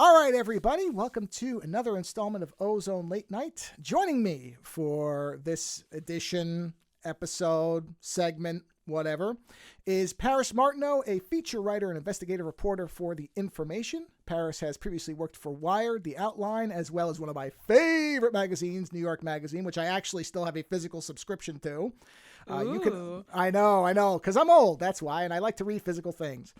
All right, everybody, welcome to another installment of Ozone Late Night. Joining me for this edition, episode, segment, whatever, is Paris Martineau, a feature writer and investigative reporter for The Information. Paris has previously worked for Wired, The Outline, as well as one of my favorite magazines, New York Magazine, which I actually still have a physical subscription to. I know, because I'm old, that's why, and I like to read physical things.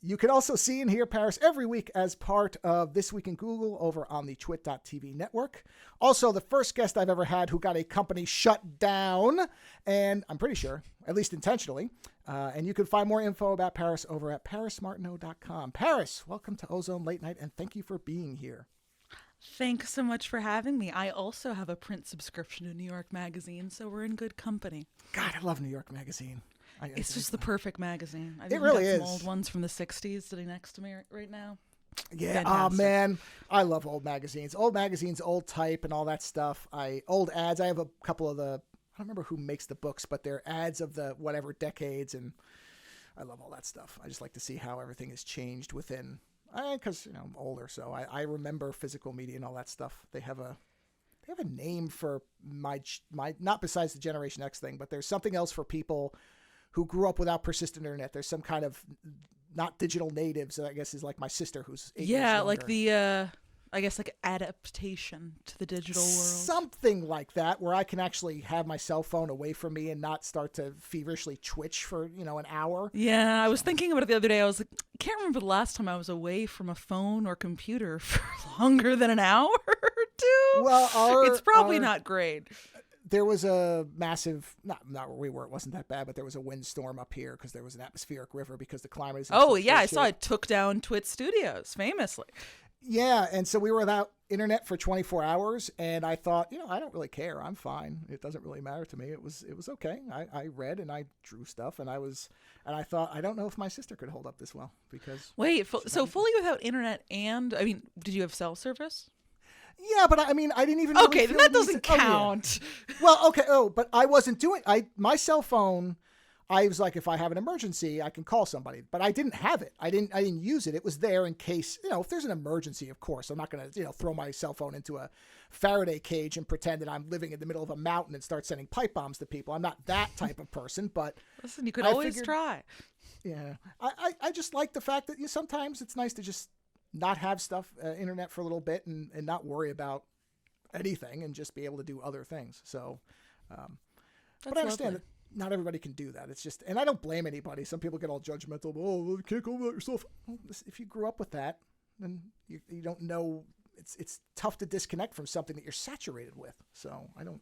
You can also see and hear Paris every week as part of This Week in Google over on the twit.tv network. Also, the first guest I've ever had who got a company shut down, and I'm pretty sure, at least intentionally. And you can find more info about Paris over at parismartineau.com. Paris, welcome to Ozone Late Night, and thank you for being here. Thanks so much for having me. I also have a print subscription to New York Magazine, so we're in good company. God, I love New York Magazine. It's just the perfect magazine. It really is. Some old ones from the 60s sitting next to me right now. Yeah, Fantastic. Oh man, I love old magazines. Old magazines, old type and all that stuff. Old ads. I have a couple of I don't remember who makes the books, but they're ads of the whatever decades, and I love all that stuff. I just like to see how everything has changed within, because I'm older, so I remember physical media and all that stuff. They have a name for my not besides the Generation X thing, but there's something else for people who grew up without persistent internet. There's some kind of not digital natives, I guess, is like my sister who's 8 years younger. Like the, I guess like adaptation to the digital world. Something like that, where I can actually have my cell phone away from me and not start to feverishly twitch for, an hour. Yeah, I was thinking about it the other day. I was like, I can't remember the last time I was away from a phone or computer for longer than an hour or two. Well, it's probably not great. There was a massive, not where we were, it wasn't that bad, but there was a windstorm up here because there was an atmospheric river because the climate is. Oh, yeah, I saw it took down Twit Studios, famously. Yeah, and so we were without internet for 24 hours, and I thought, I don't really care. I'm fine. It doesn't really matter to me. It was okay. I read and I drew stuff, and I thought, I don't know if my sister could hold up this well because. Wait, so fully without internet and, did you have cell service? Yeah, but I didn't even know. Okay, then that doesn't count. Oh, yeah. Well, okay. Oh, but I wasn't doing. My cell phone. I was like, if I have an emergency, I can call somebody. But I didn't have it. I didn't use it. It was there in case, if there's an emergency. Of course, I'm not gonna, throw my cell phone into a Faraday cage and pretend that I'm living in the middle of a mountain and start sending pipe bombs to people. I'm not that type of person. But listen, you could always try. Yeah, I just like the fact that sometimes it's nice to just not have stuff, internet for a little bit and not worry about anything and just be able to do other things. So, but I understand that not everybody can do that. It's just, and I don't blame anybody. Some people get all judgmental. Oh, you can't go about yourself. Well, if you grew up with that, then you don't know. It's tough to disconnect from something that you're saturated with. So I don't.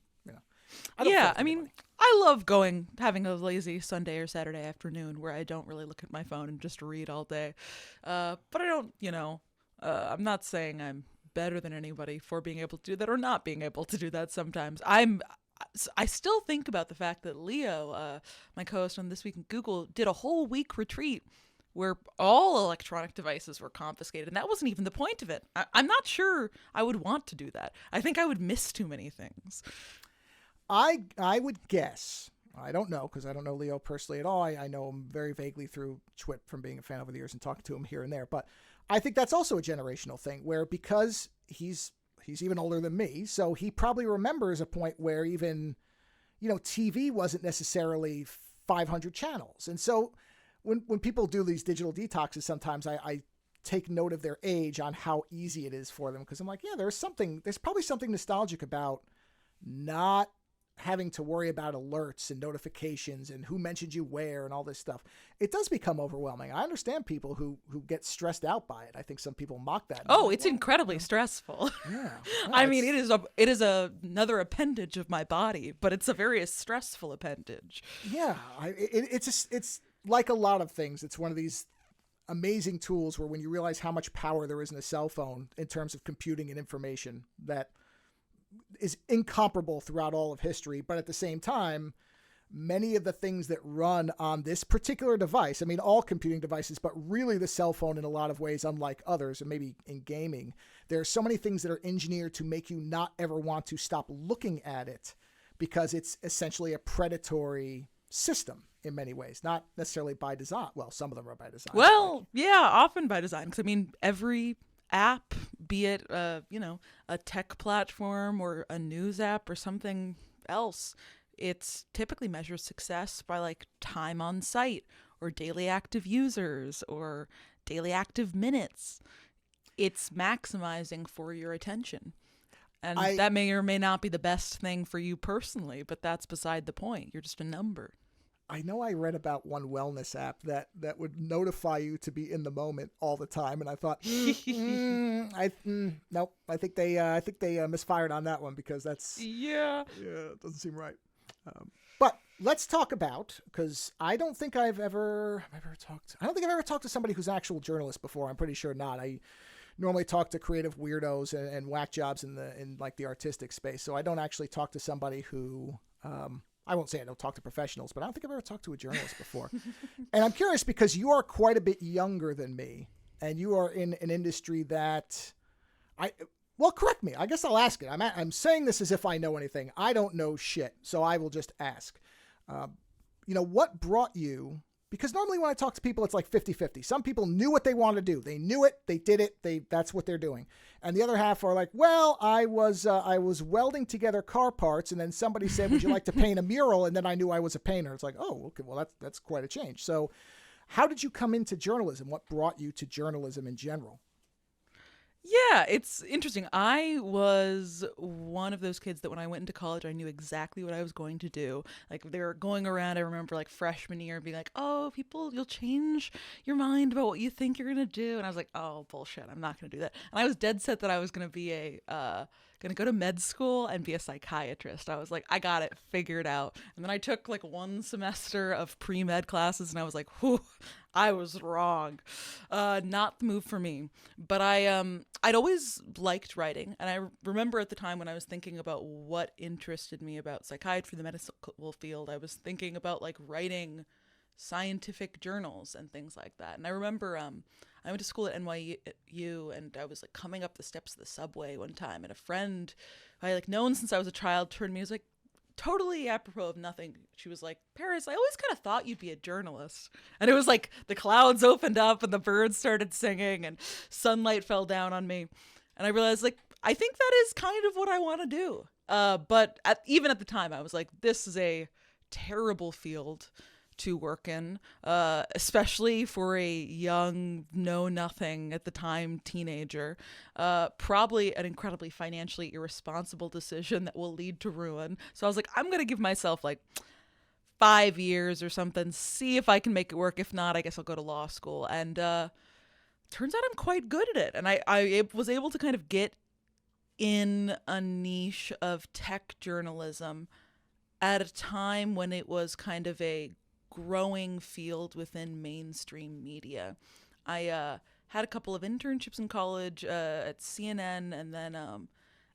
I love having a lazy Sunday or Saturday afternoon where I don't really look at my phone and just read all day. But I don't, I'm not saying I'm better than anybody for being able to do that or not being able to do that sometimes. I still think about the fact that Leo, my co-host on This Week in Google, did a whole week retreat where all electronic devices were confiscated. And that wasn't even the point of it. I'm not sure I would want to do that. I think I would miss too many things. I would guess, I don't know because I don't know Leo personally at all. I know him very vaguely through Twit from being a fan over the years and talking to him here and there. But I think that's also a generational thing where because he's even older than me, so he probably remembers a point where even, TV wasn't necessarily 500 channels. And so when people do these digital detoxes, sometimes I take note of their age on how easy it is for them because I'm like, yeah, there's probably something nostalgic about not having to worry about alerts and notifications and who mentioned you where and all this stuff. It does become overwhelming. I understand people who get stressed out by it. I think some people mock that. Oh, it's incredibly stressful. Yeah. It is another appendage of my body, but it's a very stressful appendage. Yeah. It's like a lot of things. It's one of these amazing tools where when you realize how much power there is in a cell phone in terms of computing and information that is incomparable throughout all of history. But at the same time, many of the things that run on this particular device, all computing devices, but really the cell phone in a lot of ways, unlike others, and maybe in gaming, there are so many things that are engineered to make you not ever want to stop looking at it because it's essentially a predatory system in many ways, not necessarily by design. Well, some of them are by design. Well, yeah, often by design. Because every app, be it a tech platform or a news app or something else, it's typically measures success by like time on site or daily active users or daily active minutes. It's maximizing for your attention. And that may or may not be the best thing for you personally, but that's beside the point. You're just a number. I know I read about one wellness app that would notify you to be in the moment all the time, and I thought, nope. I think they misfired on that one because that's it doesn't seem right. But let's talk about, because I don't think I've ever talked to somebody who's an actual journalist before. I'm pretty sure not. I normally talk to creative weirdos and whack jobs in like the artistic space. So I don't actually talk to somebody who, I won't say I don't talk to professionals, but I don't think I've ever talked to a journalist before. And I'm curious because you are quite a bit younger than me, and you are in an industry that well, correct me. I guess I'll ask it. I'm saying this as if I know anything. I don't know shit, so I will just ask. What brought you? Because normally when I talk to people, it's like 50-50. Some people knew what they wanted to do. They knew it. They did it. That's what they're doing. And the other half are like, well, I was welding together car parts, and then somebody said, would you like to paint a mural? And then I knew I was a painter. It's like, oh, okay, well, that's quite a change. So how did you come into journalism? What brought you to journalism in general? Yeah, it's interesting. I was one of those kids that when I went into college, I knew exactly what I was going to do. Like they were going around, I remember like freshman year being like, oh, you'll change your mind about what you think you're going to do. And I was like, oh, bullshit, I'm not going to do that. And I was dead set that I was going to be going to go to med school and be a psychiatrist. I was like, I got it figured out. And then I took like one semester of pre-med classes and I was like, whew, I was wrong. Not the move for me. But I'd always liked writing. And I remember at the time when I was thinking about what interested me about psychiatry, the medical field, I was thinking about like writing scientific journals and things like that. And I remember I went to school at NYU and I was like coming up the steps of the subway one time, and a friend I like known since I was a child turned to me and was like, totally apropos of nothing, she was like, Paris, I always kind of thought you'd be a journalist. And it was like the clouds opened up and the birds started singing and sunlight fell down on me, and I realized like I think that is kind of what I want to do. But even at the time I was like, this is a terrible field to work in, especially for a young, know-nothing at the time teenager. Probably an incredibly financially irresponsible decision that will lead to ruin. So I was like, I'm going to give myself like 5 years or something, see if I can make it work. If not, I guess I'll go to law school. And turns out I'm quite good at it. And I was able to kind of get in a niche of tech journalism at a time when it was kind of a growing field within mainstream media. I had a couple of internships in college at CNN, and then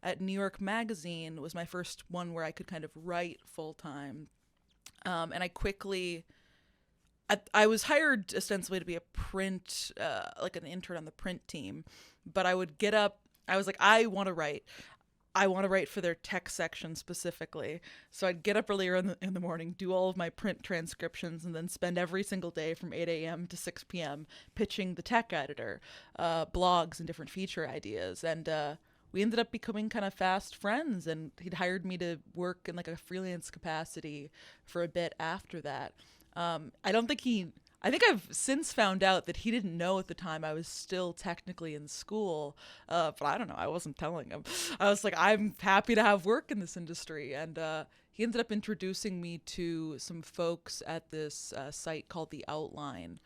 at New York Magazine was my first one where I could kind of write full-time. And I was hired ostensibly to be a print, like an intern on the print team, but I would get up, I was like, I want to write for their tech section specifically. So I'd get up earlier in the morning, do all of my print transcriptions, and then spend every single day from 8 a.m. to 6 p.m. pitching the tech editor, blogs and different feature ideas. And we ended up becoming kind of fast friends, and he'd hired me to work in like a freelance capacity for a bit after that. I think I've since found out that he didn't know at the time I was still technically in school, but I don't know. I wasn't telling him. I was like, I'm happy to have work in this industry. And he ended up introducing me to some folks at this site called The Outline,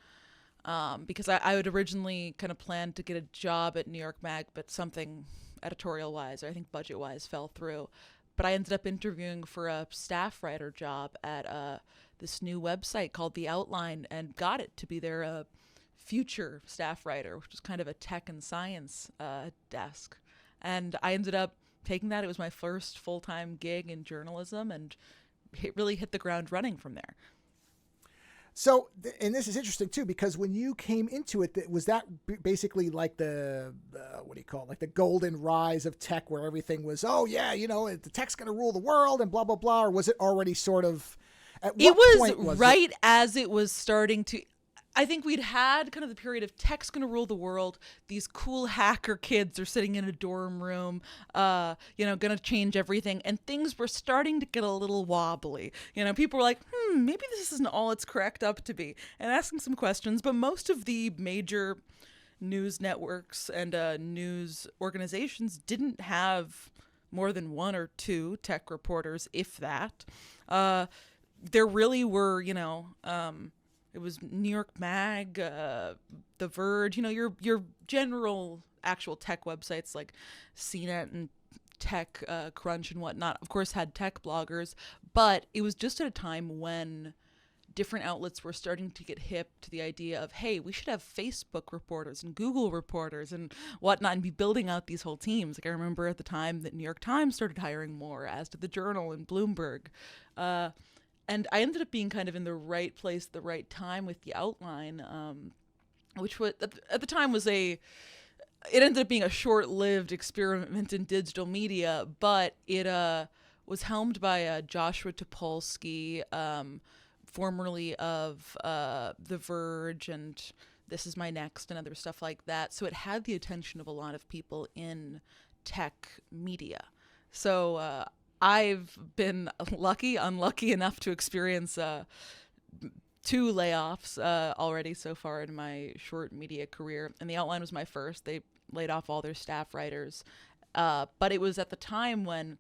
because I had originally kind of planned to get a job at New York Mag, but something editorial-wise, or I think budget-wise, fell through. But I ended up interviewing for a staff writer job at this new website called The Outline, and got it to be their future staff writer, which was kind of a tech and science desk. And I ended up taking that. It was my first full-time gig in journalism, and it really hit the ground running from there. So, and this is interesting too, because when you came into it, was that basically like the what do you call it? Like the golden rise of tech, where everything was, oh yeah, the tech's going to rule the world and blah, blah, blah. Or was it already sort of, at what point was right as it was starting to, I think we'd had kind of the period of tech's going to rule the world. These cool hacker kids are sitting in a dorm room, going to change everything. And things were starting to get a little wobbly. People were like, maybe this isn't all it's cracked up to be, and asking some questions. But most of the major news networks and news organizations didn't have more than one or two tech reporters, if that. There really were, it was New York Mag, The Verge, your general actual tech websites like CNET and Tech Crunch and whatnot, of course, had tech bloggers, but it was just at a time when different outlets were starting to get hip to the idea of, hey, we should have Facebook reporters and Google reporters and whatnot, and be building out these whole teams. Like, I remember at the time that New York Times started hiring more, as did the Journal and Bloomberg. And I ended up being kind of in the right place at the right time with the outline, which was, at the time it ended up being a short-lived experiment in digital media, but it was helmed by Joshua Topolsky, formerly of The Verge and This Is My Next and other stuff like that. So it had the attention of a lot of people in tech media. So I've been unlucky enough to experience 2 layoffs already so far in my short media career. And the outline was my first. They laid off all their staff writers. But it was at the time when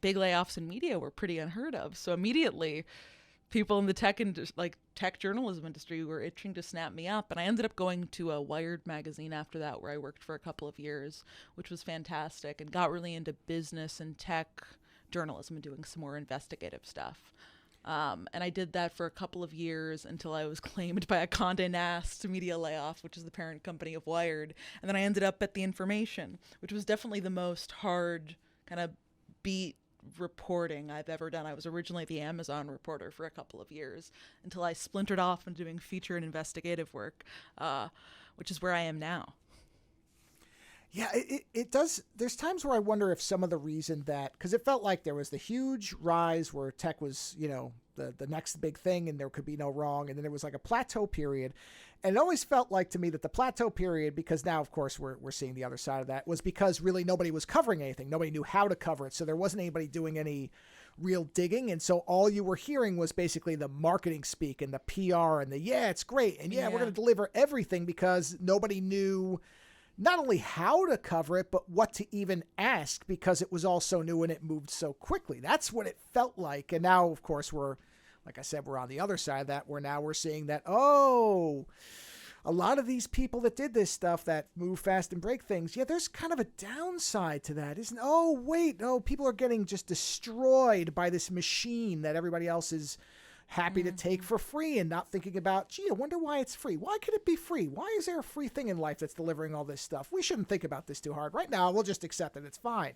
big layoffs in media were pretty unheard of. So immediately, people in the tech journalism industry were itching to snap me up. And I ended up going to a Wired magazine after that, where I worked for a couple of years, which was fantastic, and got really into business and tech journalism and doing some more investigative stuff. And I did that for a couple of years until I was claimed by a Condé Nast media layoff, which is the parent company of Wired. And then I ended up at The Information, which was definitely the most hard kind of beat reporting I've ever done. I was originally the Amazon reporter for a couple of years until I splintered off into doing feature and investigative work, which is where I am now. Yeah, it does. There's times where I wonder if some of the reason that, because it felt like there was the huge rise where tech was, the next big thing and there could be no wrong. And then there was like a plateau period. And it always felt like to me that the plateau period, because now, of course, we're seeing the other side of that, was because really nobody was covering anything. Nobody knew how to cover it. So there wasn't anybody doing any real digging. And so all you were hearing was basically the marketing speak and the PR and it's great. And we're going to deliver everything, because nobody knew not only how to cover it, but what to even ask, because it was all so new and it moved so quickly. That's what it felt like. And now, of course, like I said, we're on the other side of that, where now we're seeing that, a lot of these people that did this stuff that move fast and break things, there's kind of a downside to that, isn't it? People are getting just destroyed by this machine that everybody else is happy to take for free, and not thinking about, I wonder why it's free. Why could it be free? Why is there a free thing in life that's delivering all this stuff? We shouldn't think about this too hard. Right now, we'll just accept it. It's fine.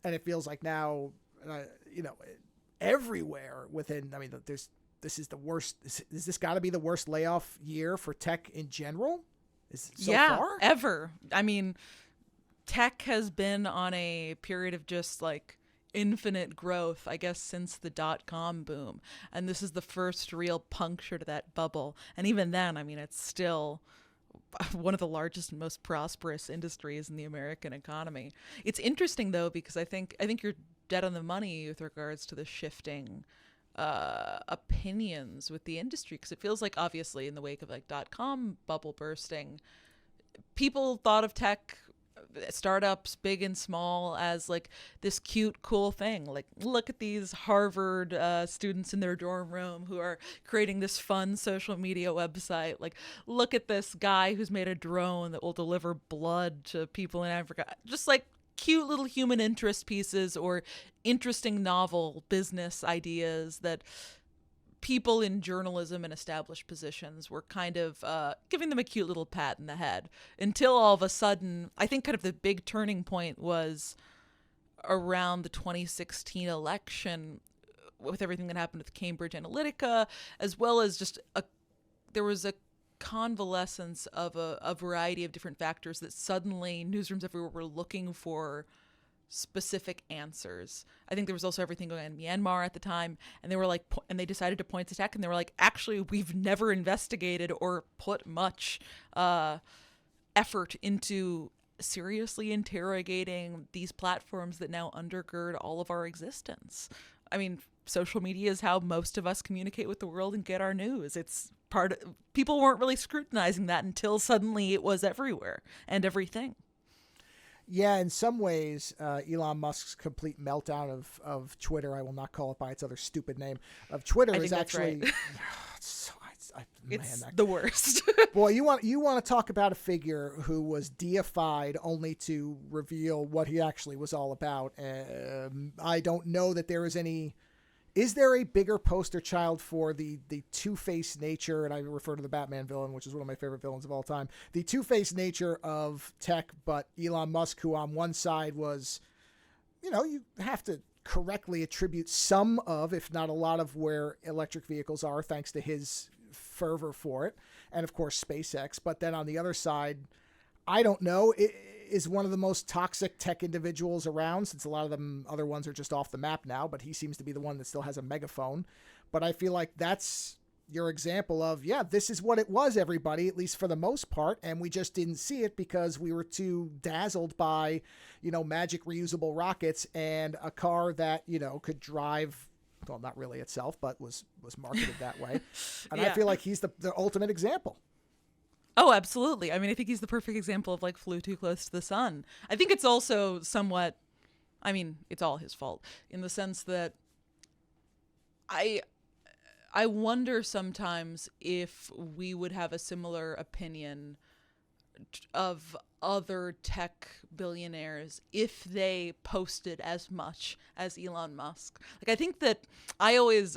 And it feels like now, everywhere within, this is the worst. Is this got to be the worst layoff year for tech in general? Far? Ever. Tech has been on a period of just like infinite growth, I guess, since the .com boom. And this is the first real puncture to that bubble. And even then, it's still one of the largest and most prosperous industries in the American economy. It's interesting, though, because I think you're dead on the money with regards to the shifting opinions with the industry, because it feels like, obviously, in the wake of like .com bubble bursting, people thought of tech startups, big and small, as like this cute, cool thing. Like, look at these Harvard students in their dorm room who are creating this fun social media website. Like, look at this guy who's made a drone that will deliver blood to people in Africa. Just like cute little human interest pieces or interesting novel business ideas that people in journalism and established positions were kind of giving them a cute little pat in the head, until all of a sudden, I think kind of the big turning point was around the 2016 election, with everything that happened with Cambridge Analytica, as well as just there was a convalescence of a variety of different factors that suddenly newsrooms everywhere were looking for specific answers. I think there was also everything going on in Myanmar at the time, and they were like, and they decided to point to tech, and they were like, actually, we've never investigated or put much effort into seriously interrogating these platforms that now undergird all of our existence. I mean, social media is how most of us communicate with the world and get our news. It's part of, people weren't really scrutinizing that until suddenly it was everywhere and everything. Yeah, in some ways, Elon Musk's complete meltdown of Twitter, I will not call it by its other stupid name, of Twitter is actually... Right. It's the worst. Boy, you want to talk about a figure who was deified only to reveal what he actually was all about. I don't know that there is any... Is there a bigger poster child for the two-faced nature, and I refer to the Batman villain, which is one of my favorite villains of all time, the two-faced nature of tech, but Elon Musk, who on one side was, you have to correctly attribute some of, if not a lot of, where electric vehicles are, thanks to his fervor for it, and of course SpaceX. But then on the other side, I don't know, is one of the most toxic tech individuals around, since a lot of them other ones are just off the map now, but he seems to be the one that still has a megaphone. But I feel like that's your example of, yeah, this is what it was, everybody, at least for the most part, and we just didn't see it because we were too dazzled by, magic reusable rockets and a car that, could drive, well, not really itself, but was marketed that way. And yeah. I feel like he's the ultimate example. Oh, absolutely. I mean, I think he's the perfect example of like flew too close to the sun. I think it's also somewhat, I mean, it's all his fault in the sense that I wonder sometimes if we would have a similar opinion of other tech billionaires if they posted as much as Elon Musk. Like, I think that I always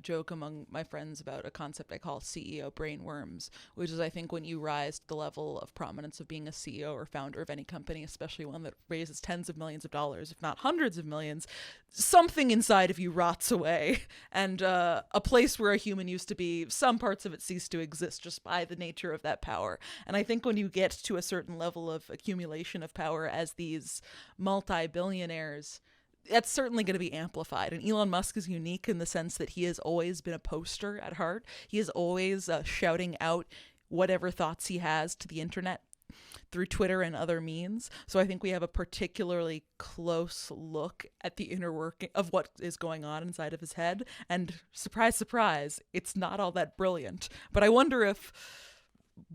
joke among my friends about a concept I call CEO brainworms, which is, I think, when you rise to the level of prominence of being a CEO or founder of any company, especially one that raises tens of millions of dollars, if not hundreds of millions, something inside of you rots away, and a place where a human used to be, some parts of it cease to exist just by the nature of that power. And I think when you get to a certain level of accumulation of power as these multi-billionaires, that's certainly going to be amplified. And Elon Musk is unique in the sense that he has always been a poster at heart. He is always shouting out whatever thoughts he has to the internet through Twitter and other means. So I think we have a particularly close look at the inner working of what is going on inside of his head. And surprise, surprise, it's not all that brilliant. But I wonder if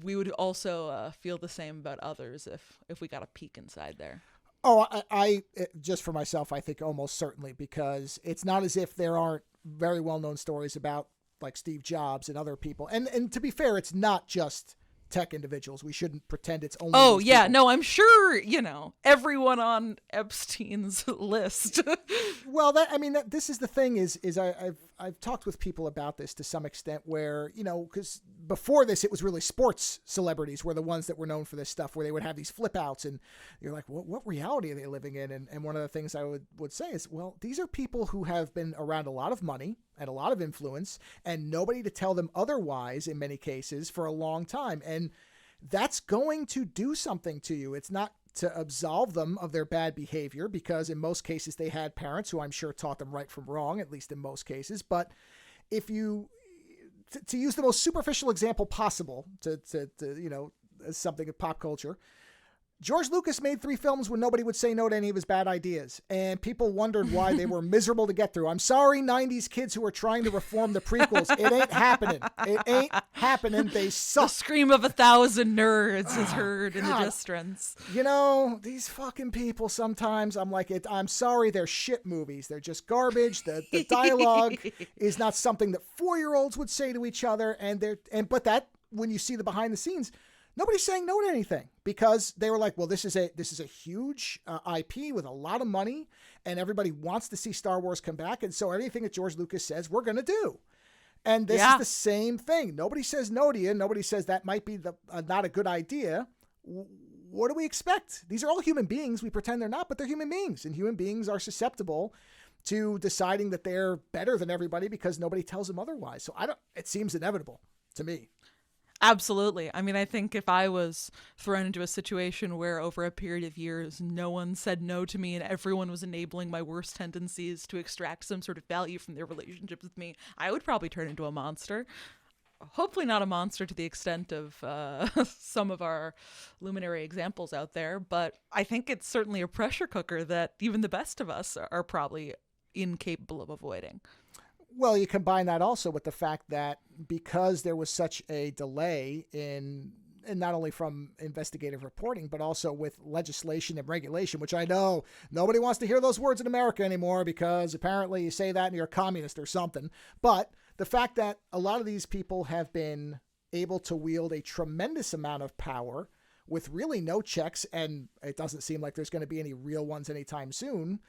we would also feel the same about others if we got a peek inside there. Oh, I just for myself, I think almost certainly, because it's not as if there aren't very well-known stories about like Steve Jobs and other people. And to be fair, it's not just tech individuals. We shouldn't pretend it's only. Oh, yeah. People. No, I'm sure, everyone on Epstein's list. Well, this is the thing is I've talked with people about this to some extent where, because before this, it was really sports celebrities were the ones that were known for this stuff, where they would have these flip outs and you're like, what reality are they living in? And one of the things I would say is, well, these are people who have been around a lot of money and a lot of influence and nobody to tell them otherwise in many cases for a long time. And that's going to do something to you. It's not to absolve them of their bad behavior, because in most cases they had parents who I'm sure taught them right from wrong, at least in most cases. But if you, to use the most superficial example possible to as something of pop culture, George Lucas made 3 films when nobody would say no to any of his bad ideas, and people wondered why they were miserable to get through. I'm sorry, 90s kids who are trying to reform the prequels. It ain't happening. It ain't happening. They suck. The scream of 1,000 nerds is heard in the distance. These fucking people sometimes, I'm like, I'm sorry, they're shit movies. They're just garbage. The dialogue is not something that 4-year-olds would say to each other, but that, when you see the behind the scenes, nobody's saying no to anything, because they were like, well, this is a huge IP with a lot of money, and everybody wants to see Star Wars come back. And so anything that George Lucas says, we're going to do. And this is the same thing. Nobody says no to you. Nobody says that might be not a good idea. What do we expect? These are all human beings. We pretend they're not, but they're human beings, and human beings are susceptible to deciding that they're better than everybody because nobody tells them otherwise. So it seems inevitable to me. Absolutely. I mean, I think if I was thrown into a situation where over a period of years no one said no to me and everyone was enabling my worst tendencies to extract some sort of value from their relationship with me, I would probably turn into a monster. Hopefully not a monster to the extent of some of our luminary examples out there, but I think it's certainly a pressure cooker that even the best of us are probably incapable of avoiding. Well, you combine that also with the fact that because there was such a delay in, and not only from investigative reporting, but also with legislation and regulation, which I know nobody wants to hear those words in America anymore because apparently you say that and you're a communist or something. But the fact that a lot of these people have been able to wield a tremendous amount of power with really no checks, and it doesn't seem like there's going to be any real ones anytime soon.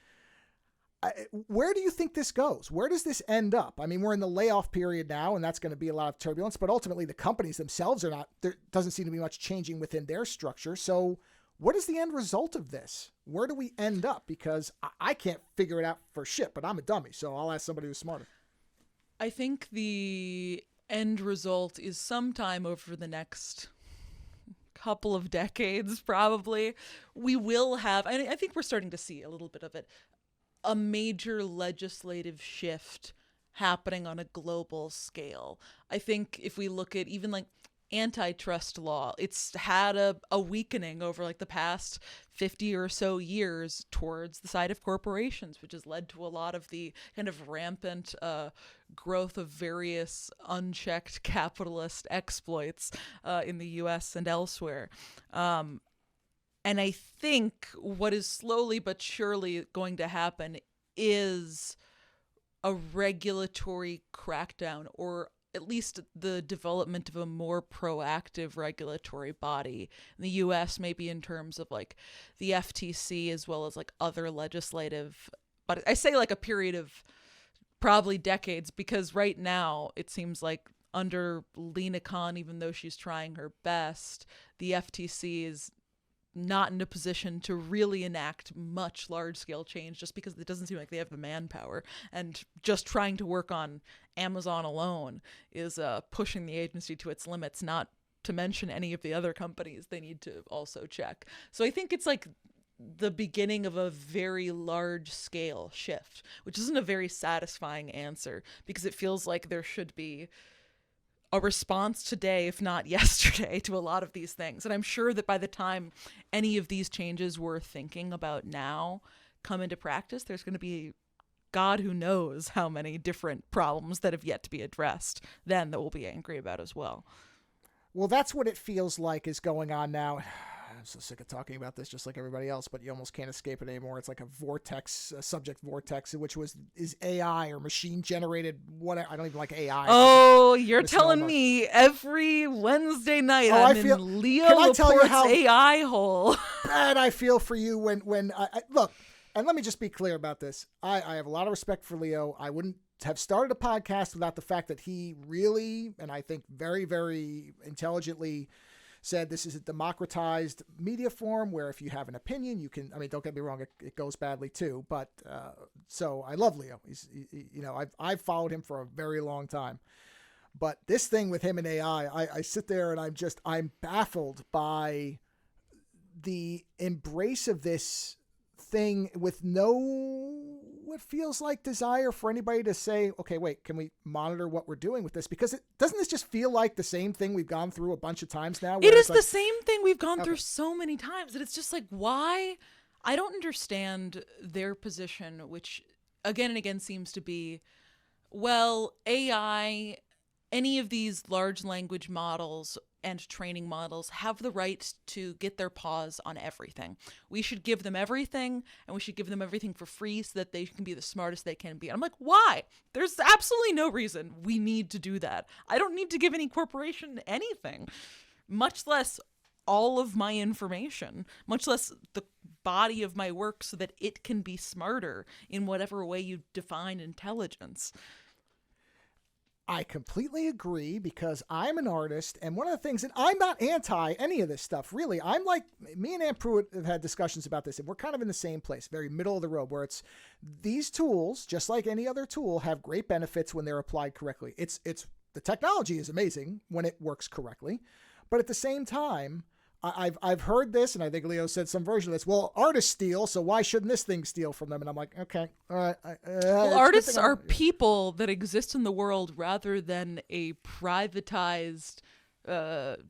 Where do you think this goes? Where does this end up? I mean, we're in the layoff period now, and that's going to be a lot of turbulence, but ultimately the companies themselves are not, there doesn't seem to be much changing within their structure. So what is the end result of this? Where do we end up? Because I can't figure it out for shit, but I'm a dummy, so I'll ask somebody who's smarter. I think the end result is sometime over the next couple of decades, probably. We will have, and I think we're starting to see a little bit of it, a major legislative shift happening on a global scale. I think if we look at even like antitrust law, it's had a weakening over like the past 50 or so years towards the side of corporations, which has led to a lot of the kind of rampant growth of various unchecked capitalist exploits in the US and elsewhere. And I think what is slowly but surely going to happen is a regulatory crackdown, or at least the development of a more proactive regulatory body in the US, maybe in terms of like the FTC as well as like other legislative. But I say like a period of probably decades, because right now it seems like under Lena Khan, even though she's trying her best, the FTC is not in a position to really enact much large-scale change just because it doesn't seem like they have the manpower. And just trying to work on Amazon alone is pushing the agency to its limits, not to mention any of the other companies they need to also check. So I think it's like the beginning of a very large-scale shift, which isn't a very satisfying answer because it feels like there should be a response today, if not yesterday, to a lot of these things. And I'm sure that by the time any of these changes we're thinking about now come into practice, there's going to be God who knows how many different problems that have yet to be addressed then that we'll be angry about as well. Well, that's what it feels like is going on now. I'm so sick of talking about this, just like everybody else, but you almost can't escape it anymore. It's like a vortex, a subject vortex, which is AI or machine generated. Whatever. I don't even like AI. Oh, you're telling me every Wednesday night I'm in Leo Laporte's AI hole. Bad I feel for you when I look. And let me just be clear about this. I have a lot of respect for Leo. I wouldn't have started a podcast without the fact that he really, and I think very, very intelligently, said this is a democratized media form where if you have an opinion, you can, I mean, don't get me wrong, it goes badly too, but so I love Leo. I've followed him for a very long time, but this thing with him and AI, I sit there and I'm baffled by the embrace of this thing with what feels like desire for anybody to say, okay, wait, can we monitor what we're doing with this? Because doesn't this just feel like the same thing we've gone through a bunch of times now? It is the same thing we've gone through so many times. And it's just like, why? I don't understand their position, which again and again seems to be, well, AI, any of these large language models and training models have the right to get their paws on everything. We should give them everything, and we should give them everything for free so that they can be the smartest they can be. And I'm like, why? There's absolutely no reason we need to do that. I don't need to give any corporation anything, much less all of my information, much less the body of my work so that it can be smarter in whatever way you define intelligence. I completely agree because I'm an artist, and one of the things, and I'm not anti any of this stuff, really. I'm like, me and Ann Pruitt have had discussions about this, and we're kind of in the same place, very middle of the road, where it's these tools, just like any other tool, have great benefits when they're applied correctly. It's the technology is amazing when it works correctly. But at the same time, I've heard this, and I think Leo said some version of this. Well, artists steal, so why shouldn't this thing steal from them? And I'm like, okay, all right. Well, artists are people that exist in the world rather than a privatized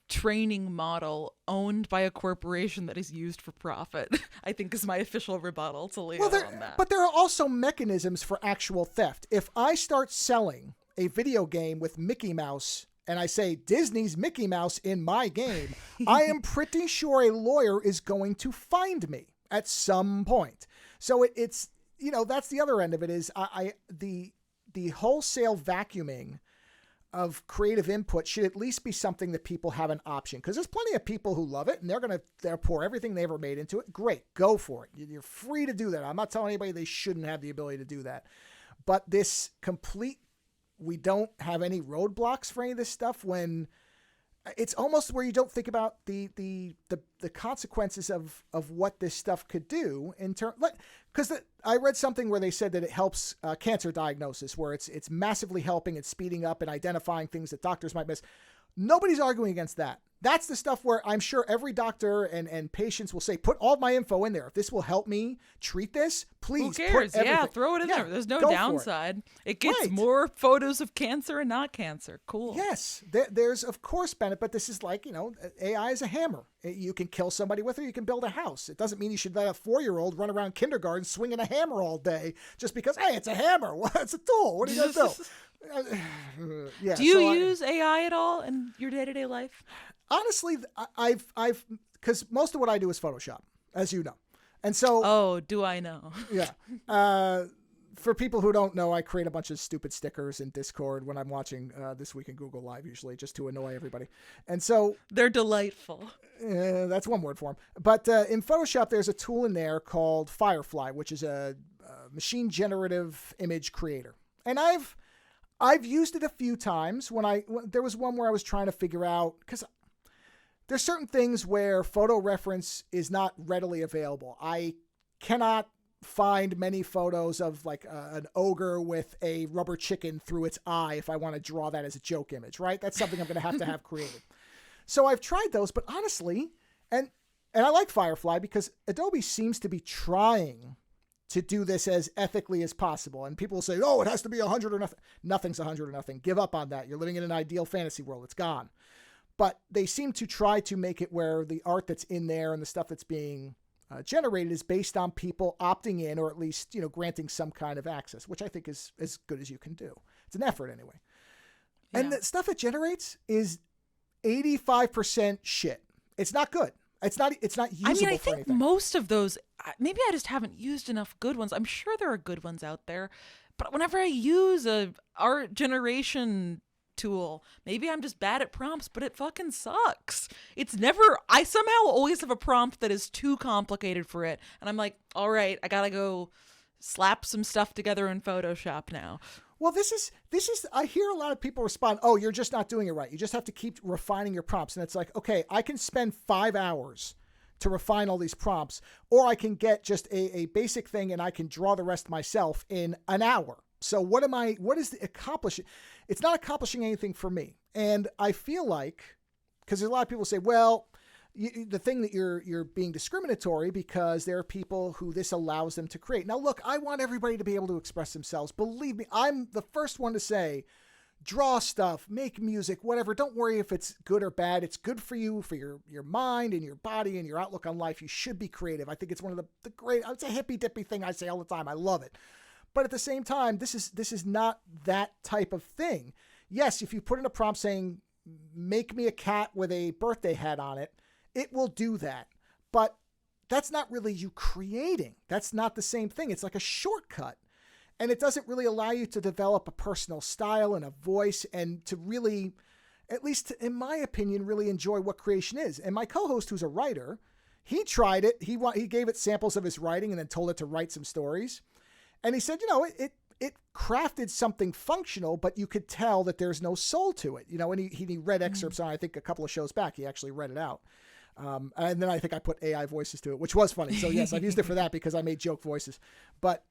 training model owned by a corporation that is used for profit. I think is my official rebuttal to Leo on that. But there are also mechanisms for actual theft. If I start selling a video game with Mickey Mouse and I say Disney's Mickey Mouse in my game, I am pretty sure a lawyer is going to find me at some point. So it's, that's the other end of it is the wholesale vacuuming of creative input should at least be something that people have an option, because there's plenty of people who love it and they'll pour everything they ever made into it. Great, go for it. You're free to do that. I'm not telling anybody they shouldn't have the ability to do that. But this we don't have any roadblocks for any of this stuff, when it's almost where you don't think about the consequences of what this stuff could do in turn. Because I read something where they said that it helps cancer diagnosis, where it's massively helping and speeding up and identifying things that doctors might miss. Nobody's arguing against that. That's the stuff where I'm sure every doctor and patients will say, put all my info in there. If this will help me treat this, please. Who cares? Yeah, throw it in there. There's no downside. It gets more photos of cancer and not cancer. Cool. Yes, there's of course benefit, but this is like, AI is a hammer. You can kill somebody with it. You can build a house. It doesn't mean you should let a 4-year-old run around kindergarten swinging a hammer all day just because, hey, it's a hammer. Well, it's a tool. What are you going to do? Do you use AI at all in your day-to-day life? Honestly, I've because most of what I do is Photoshop, as you know. And so... Oh, do I know? Yeah. For people who don't know, I create a bunch of stupid stickers in Discord when I'm watching This Week in Google Live, usually, just to annoy everybody. And so... They're delightful. That's one word for them. But in Photoshop, there's a tool in there called Firefly, which is a machine generative image creator. And I've used it a few times when there was one where I was trying to figure out... because there's certain things where photo reference is not readily available. I cannot find many photos of like an ogre with a rubber chicken through its eye if I want to draw that as a joke image, right? That's something I'm going to have created. So I've tried those, but honestly, and I like Firefly because Adobe seems to be trying to do this as ethically as possible. And people will say, oh, it has to be 100 or nothing. Nothing's 100 or nothing. Give up on that. You're living in an ideal fantasy world. It's gone. But they seem to try to make it where the art that's in there and the stuff that's being generated is based on people opting in, or at least, granting some kind of access, which I think is as good as you can do. It's an effort anyway. Yeah. And the stuff it generates is 85% shit. It's not good. It's not usable. I think most of those, maybe I just haven't used enough good ones. I'm sure there are good ones out there, but whenever I use a art generation tool, maybe I'm just bad at prompts, but it fucking sucks. I somehow always have a prompt that is too complicated for it, and I'm like, all right, I gotta go slap some stuff together in Photoshop now. Well, this is I hear a lot of people respond, oh, you're just not doing it right. You just have to keep refining your prompts. And it's like, okay, I can spend 5 hours to refine all these prompts, or I can get just a basic thing and I can draw the rest myself in an hour. So what is the accomplishing? It's not accomplishing anything for me. And I feel like, because there's a lot of people say, well, the thing that you're being discriminatory because there are people who this allows them to create. Now, look, I want everybody to be able to express themselves. Believe me, I'm the first one to say, draw stuff, make music, whatever. Don't worry if it's good or bad. It's good for you, for your mind and your body and your outlook on life. You should be creative. I think it's one of the great, it's a hippy dippy thing I say all the time. I love it. But at the same time, this is not that type of thing. Yes, if you put in a prompt saying, make me a cat with a birthday hat on it, it will do that. But that's not really you creating. That's not the same thing. It's like a shortcut. And it doesn't really allow you to develop a personal style and a voice and to really, at least in my opinion, really enjoy what creation is. And my co-host, who's a writer, he tried it. He gave it samples of his writing and then told it to write some stories. And he said, it crafted something functional, but you could tell that there's no soul to it. And he read excerpts on, I think, a couple of shows back. He actually read it out. And then I think I put AI voices to it, which was funny. So yes, I've used it for that because I made joke voices. But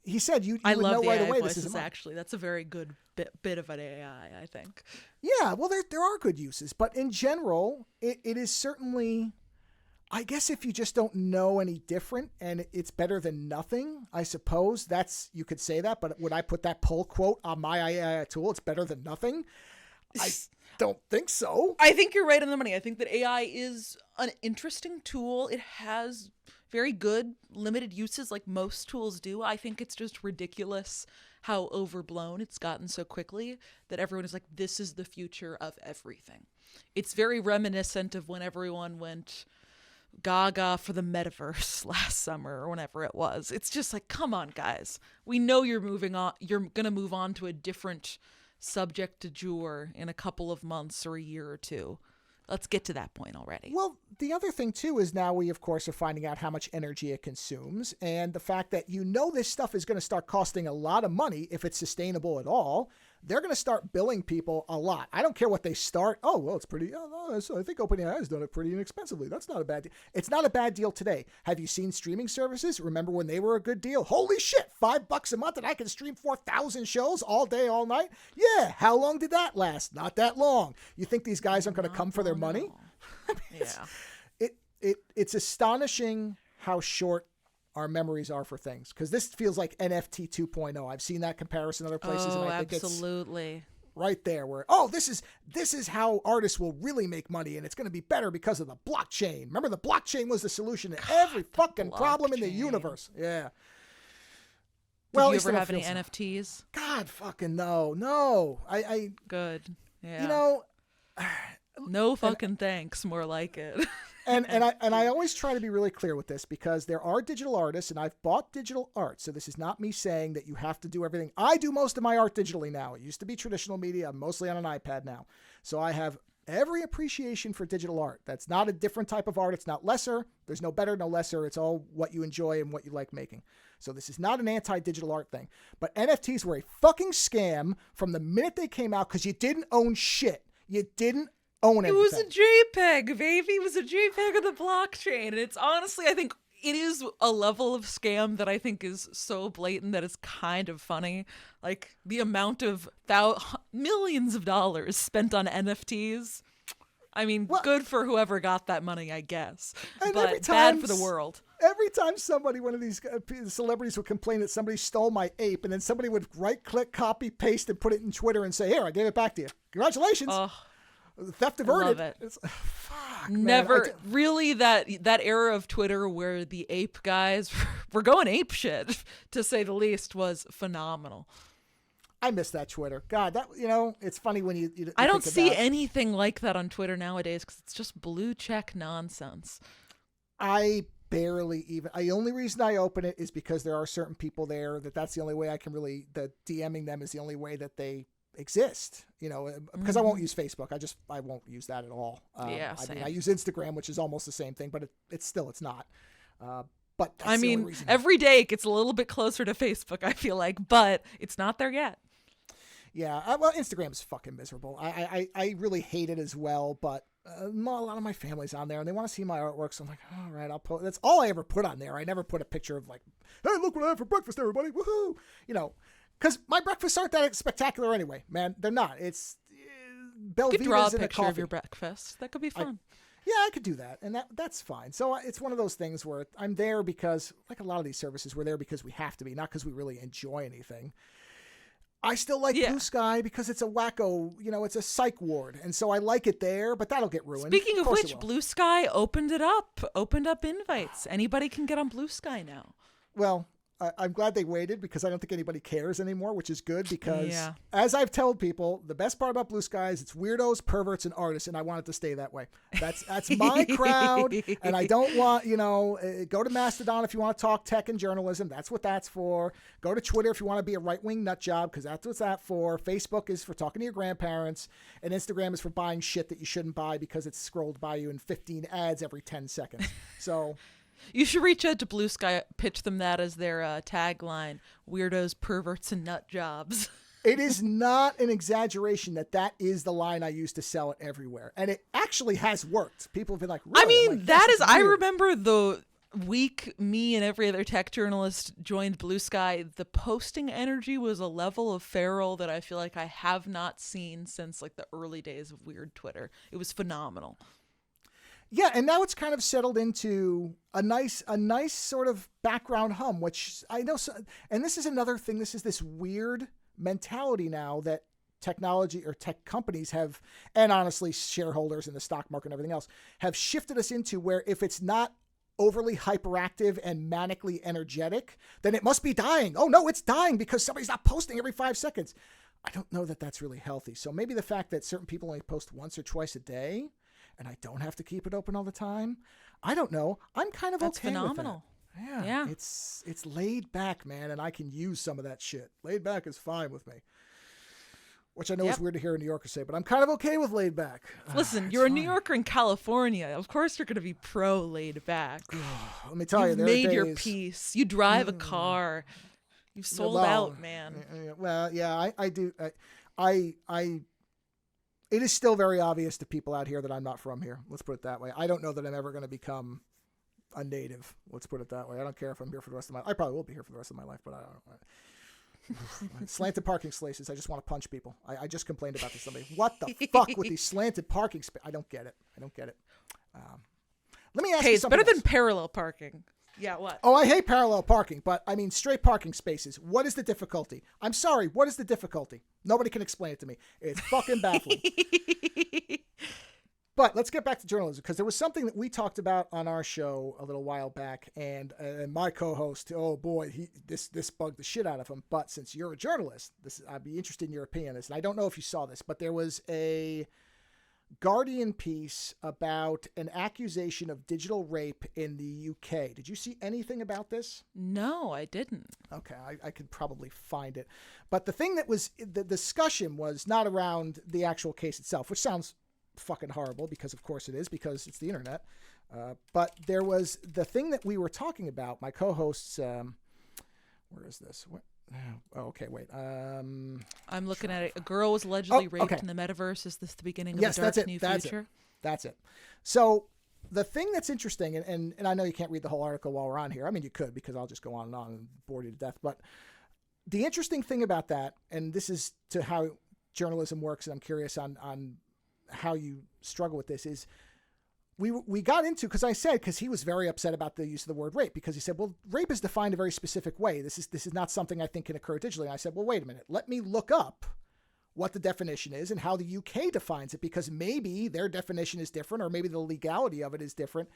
he said you I would love know the right AI away voices, this isn't mine. actually. That's a very good bit of an AI, I think. Yeah, well, there are good uses, but in general, it is certainly, I guess if you just don't know any different and it's better than nothing, I suppose you could say that, but would I put that pull quote on my AI tool? It's better than nothing. I don't think so. I think you're right on the money. I think that AI is an interesting tool. It has very good limited uses like most tools do. I think it's just ridiculous how overblown it's gotten so quickly that everyone is like, this is the future of everything. It's very reminiscent of when everyone went gaga for the metaverse last summer or whenever it was. It's just like, come on, guys. We know you're moving on. You're going to move on to a different subject du jour in a couple of months or a year or two. Let's get to that point already. Well, the other thing, too, is now we, of course, are finding out how much energy it consumes. And the fact that this stuff is going to start costing a lot of money if it's sustainable at all. They're going to start billing people a lot. I don't care what they start. Oh, well, it's pretty. I think OpenAI has done it pretty inexpensively. That's not a bad deal. It's not a bad deal today. Have you seen streaming services? Remember when they were a good deal? Holy shit, $5 a month and I can stream 4,000 shows all day, all night? Yeah. How long did that last? Not that long. You think these guys aren't going to come for their money? I mean, Yeah. It's astonishing how short our memories are for things, because this feels like NFT 2.0. I've seen that comparison other places, and I think absolutely. It's right there where, this is how artists will really make money, and it's going to be better because of the blockchain. Remember, the blockchain was the solution to every fucking problem in the universe. Yeah. Did you ever have any NFTs? God fucking no. I Good. Yeah. You know, no fucking thanks. More like it. And I always try to be really clear with this, because there are digital artists, and I've bought digital art. So this is not me saying that you have to do everything. I do most of my art digitally now. It used to be traditional media. I'm mostly on an iPad now. So I have every appreciation for digital art. That's not a different type of art. It's not lesser. There's no better, no lesser. It's all what you enjoy and what you like making. So this is not an anti-digital art thing. But NFTs were a fucking scam from the minute they came out, because you didn't own shit. You didn't own anything. It was a JPEG, baby. It was a JPEG of the blockchain. And it's honestly, I think it is a level of scam that I think is so blatant that it's kind of funny. Like the amount of millions of dollars spent on NFTs. I mean, good for whoever got that money, I guess. But bad for the world. Every time one of these celebrities would complain that somebody stole my ape, and then somebody would right-click, copy, paste, and put it in Twitter and say, here, I gave it back to you. Congratulations. Theft averted. I love it. Fuck, Never man. really that era of Twitter where the ape guys were going ape shit, to say the least, was phenomenal. I miss that Twitter. God, that it's funny when you I don't see anything like that on Twitter nowadays, because it's just blue check nonsense. I barely even. The only reason I open it is because there are certain people there that's the only way I can really. That DMing them is the only way that they exist, because I won't use Facebook. I won't use that at all. I use Instagram, which is almost the same thing, but it's not. But that's the only reason. Every day it gets a little bit closer to Facebook, I feel like, but it's not there yet. Yeah, well, Instagram is fucking miserable. I really hate it as well, but a lot of my family's on there and they want to see my artwork, so I'm like, all right, I'll put. That's all I ever put on there. I never put a picture of like, hey, look what I had for breakfast, everybody, woohoo, because my breakfasts aren't that spectacular anyway, man. They're not. It's Belvitas you could draw a and picture a of your breakfast. That could be fun. I could do that, and that's fine. So it's one of those things where I'm there because, like a lot of these services, we're there because we have to be, not because we really enjoy anything. I still like Blue Sky because it's a wacko, it's a psych ward, and so I like it there, but that'll get ruined. Speaking of which, Blue Sky opened up invites. Anybody can get on Blue Sky now. Well, I'm glad they waited, because I don't think anybody cares anymore, which is good, because as I've told people, the best part about Blue Sky is it's weirdos, perverts, and artists, and I want it to stay that way. That's my crowd, and I don't want, go to Mastodon if you want to talk tech and journalism. That's what that's for. Go to Twitter if you want to be a right-wing nut job, because that's what that's for. Facebook is for talking to your grandparents, and Instagram is for buying shit that you shouldn't buy because it's scrolled by you in 15 ads every 10 seconds. So... You should reach out to Blue Sky, pitch them that as their tagline: weirdos, perverts, and nut jobs. It is not an exaggeration that is the line I use to sell it everywhere. And it actually has worked. People have been like, really? I mean, I remember week me and every other tech journalist joined Blue Sky, the posting energy was a level of feral that I feel like I have not seen since like the early days of weird Twitter. It was phenomenal. Yeah, and now it's kind of settled into a nice sort of background hum, which I know. And this is another thing. This is this weird mentality now that technology or tech companies have, and honestly, shareholders in the stock market and everything else have shifted us into, where if it's not overly hyperactive and manically energetic, then it must be dying. Oh no, it's dying because somebody's not posting every 5 seconds. I don't know that that's really healthy. So maybe the fact that certain people only post once or twice a day, and I don't have to keep it open all the time, I don't know. I'm kind of That's okay phenomenal. with that. Yeah. It's laid back, man, and I can use some of that shit. Laid back is fine with me. Which I know is weird to hear a New Yorker say, but I'm kind of okay with laid back. Listen, you're a New Yorker in California. Of course you're going to be pro laid back. Let me tell you, You've made your peace. You drive a car. You've sold out, man. Well, yeah, I do. It is still very obvious to people out here that I'm not from here. Let's put it that way. I don't know that I'm ever going to become a native. Let's put it that way. I don't care if I'm here for the rest of my life. I probably will be here for the rest of my life, but I don't. Slanted parking spaces. I just want to punch people. I just complained about this to somebody. What the fuck with these slanted parking spaces? I don't get it. Let me ask you something. Hey, it's better else. than parallel parking. Yeah, what? Oh, I hate parallel parking, but I mean straight parking spaces. What is the difficulty? I'm sorry. What is the difficulty? Nobody can explain it to me. It's fucking baffling. But let's get back to journalism, because there was something that we talked about on our show a little while back, and my co-host, oh boy, this bugged the shit out of him. But since you're a journalist, I'd be interested in your opinion on this. And I don't know if you saw this, but there was a Guardian piece about an accusation of digital rape in the UK. Did you see anything about this? No, I didn't. Okay, I could probably find it. But the thing that was, the discussion was not around the actual case itself, which sounds fucking horrible, because of course it is, because it's the internet. But there was the thing that we were talking about, my co-hosts, where is this? Oh, okay, wait. I'm looking at it. A girl was allegedly raped in the metaverse. Is this the beginning of a dark new future? That's it. So the thing that's interesting, and I know you can't read the whole article while we're on here. I mean, you could, because I'll just go on and bore you to death. But the interesting thing about that, and this is to how journalism works, and I'm curious on how you struggle with this, is we got into, because he was very upset about the use of the word rape, because he said, well, rape is defined a very specific way. This is not something I think can occur digitally. And I said, well, wait a minute, let me look up what the definition is and how the UK defines it, because maybe their definition is different, or maybe the legality of it is different.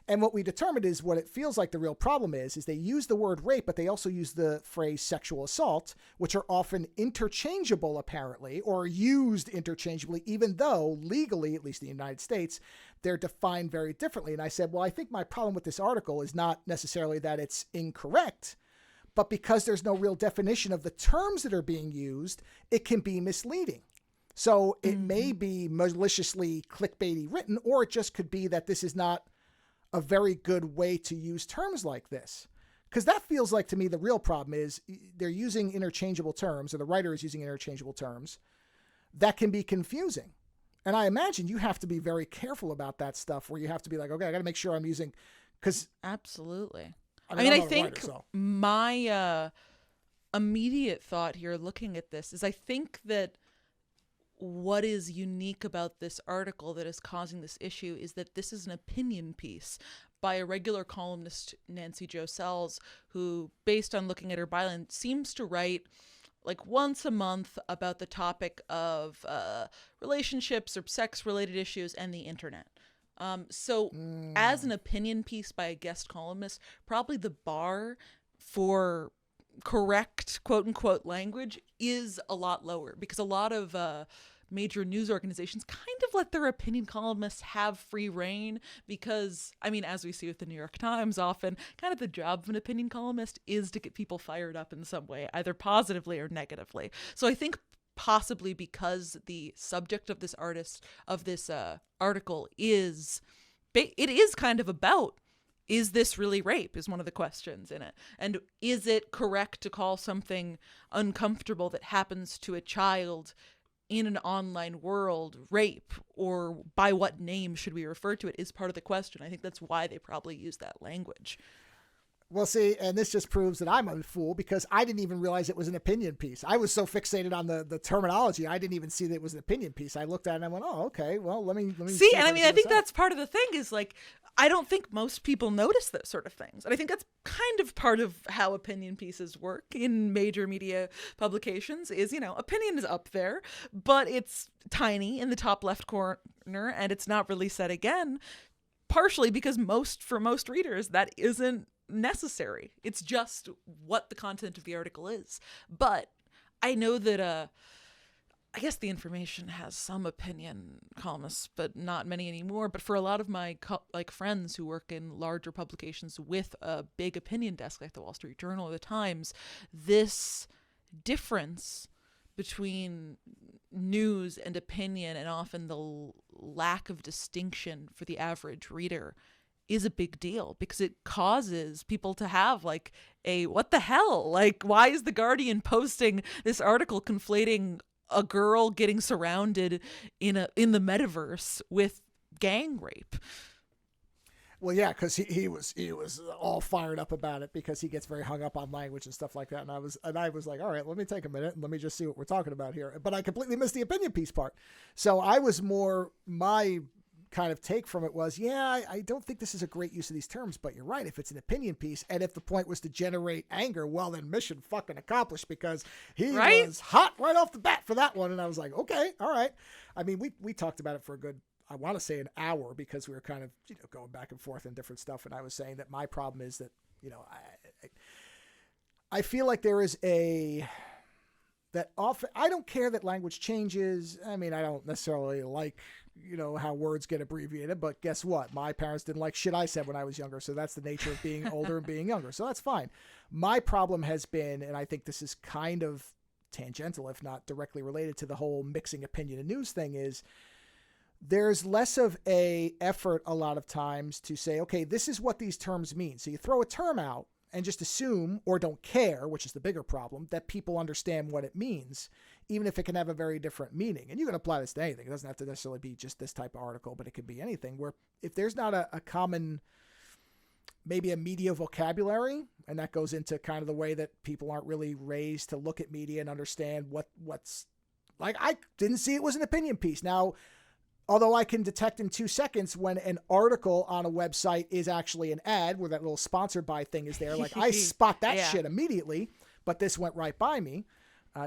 And what we determined is, what it feels like the real problem is they use the word rape, but they also use the phrase sexual assault, which are often interchangeable, apparently, or used interchangeably, even though legally, at least in the United States, they're defined very differently. And I said, well, I think my problem with this article is not necessarily that it's incorrect, but because there's no real definition of the terms that are being used, it can be misleading. So it may be maliciously clickbaity written, or it just could be that this is not a very good way to use terms like this. Because that feels like, to me, the real problem is they're using interchangeable terms, or the writer is using interchangeable terms that can be confusing. And I imagine you have to be very careful about that stuff, where you have to be like, okay, I got to make sure I'm using, because absolutely. I think my immediate thought here looking at this is, I think that what is unique about this article that is causing this issue is that this is an opinion piece by a regular columnist, Nancy Jo Sells, who, based on looking at her byline, seems to write like once a month about the topic of relationships or sex-related issues and the internet. So as an opinion piece by a guest columnist, probably the bar for correct quote unquote language is a lot lower, because a lot of major news organizations kind of let their opinion columnists have free reign, because, I mean, as we see with the New York Times often, kind of the job of an opinion columnist is to get people fired up in some way, either positively or negatively. So I think possibly because the subject of this article is kind of about, is this really rape, is one of the questions in it. And is it correct to call something uncomfortable that happens to a child in an online world, rape, or by what name should we refer to it, is part of the question. I think that's why they probably use that language. Well, see, and this just proves that I'm a fool because I didn't even realize it was an opinion piece. I was so fixated on the terminology, I didn't even see that it was an opinion piece. I looked at it and I went, "Oh, okay. Well, let me see." And I mean, I think that's part of the thing is like, I don't think most people notice those sort of things, and I think that's kind of part of how opinion pieces work in major media publications. Is, you know, opinion is up there, but it's tiny in the top left corner, and it's not really said again. Partially because for most readers that isn't necessary. It's just what the content of the article is. But I know that I guess The Information has some opinion columnists, but not many anymore. But for a lot of my friends who work in larger publications with a big opinion desk like the Wall Street Journal or the Times, this difference between news and opinion, and often the lack of distinction for the average reader, is a big deal because it causes people to have like a what the hell? Like, why is The Guardian posting this article conflating a girl getting surrounded in the metaverse with gang rape? Well, yeah, because he was all fired up about it because he gets very hung up on language and stuff like that. And I was like, all right, let me take a minute and let me just see what we're talking about here. But I completely missed the opinion piece part. So I was my kind of take from it was, yeah, I don't think this is a great use of these terms, but you're right. If it's an opinion piece and if the point was to generate anger, well, then mission fucking accomplished because he was hot right off the bat for that one. And I was like, okay, all right. I mean, we talked about it for a good, I want to say an hour because we were kind of, you know, going back and forth and different stuff. And I was saying that my problem is that, you know, I feel like there is that often, I don't care that language changes. I mean, I don't necessarily like, you know, how words get abbreviated, but guess what? My parents didn't like shit I said when I was younger. So that's the nature of being older and being younger. So that's fine. My problem has been, and I think this is kind of tangential, if not directly related to the whole mixing opinion and news thing, is there's less of a effort a lot of times to say, okay, this is what these terms mean. So you throw a term out and just assume or don't care, which is the bigger problem, that people understand what it means, even if it can have a very different meaning. And you can apply this to anything. It doesn't have to necessarily be just this type of article, but it could be anything where if there's not a common, maybe a media vocabulary, and that goes into kind of the way that people aren't really raised to look at media and understand what's like. I didn't see it was an opinion piece. Now, although I can detect in 2 seconds when an article on a website is actually an ad where that little sponsored by thing is there, like I spot that shit immediately, but this went right by me.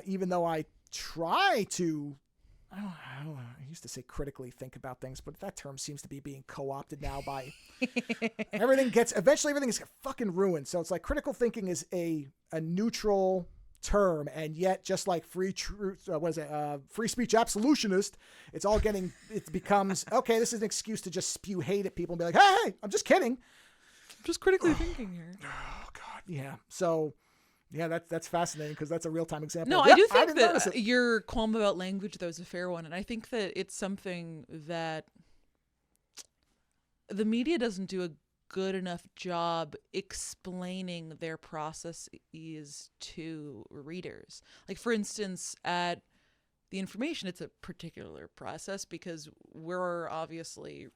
Even though I try to, I used to say critically think about things, but that term seems to be being co-opted now by eventually everything is fucking ruined. So it's like critical thinking is a neutral term, and yet just like free speech absolutionist, it becomes okay, this is an excuse to just spew hate at people and be like, hey, I'm just kidding, I'm just critically thinking here. Oh god. Yeah. So yeah, that's fascinating because that's a real-time example. No, I do think that your qualm about language though is a fair one, and I think that it's something that the media doesn't do a good enough job explaining their processes to readers. Like, for instance, at The Information, it's a particular process because we're obviously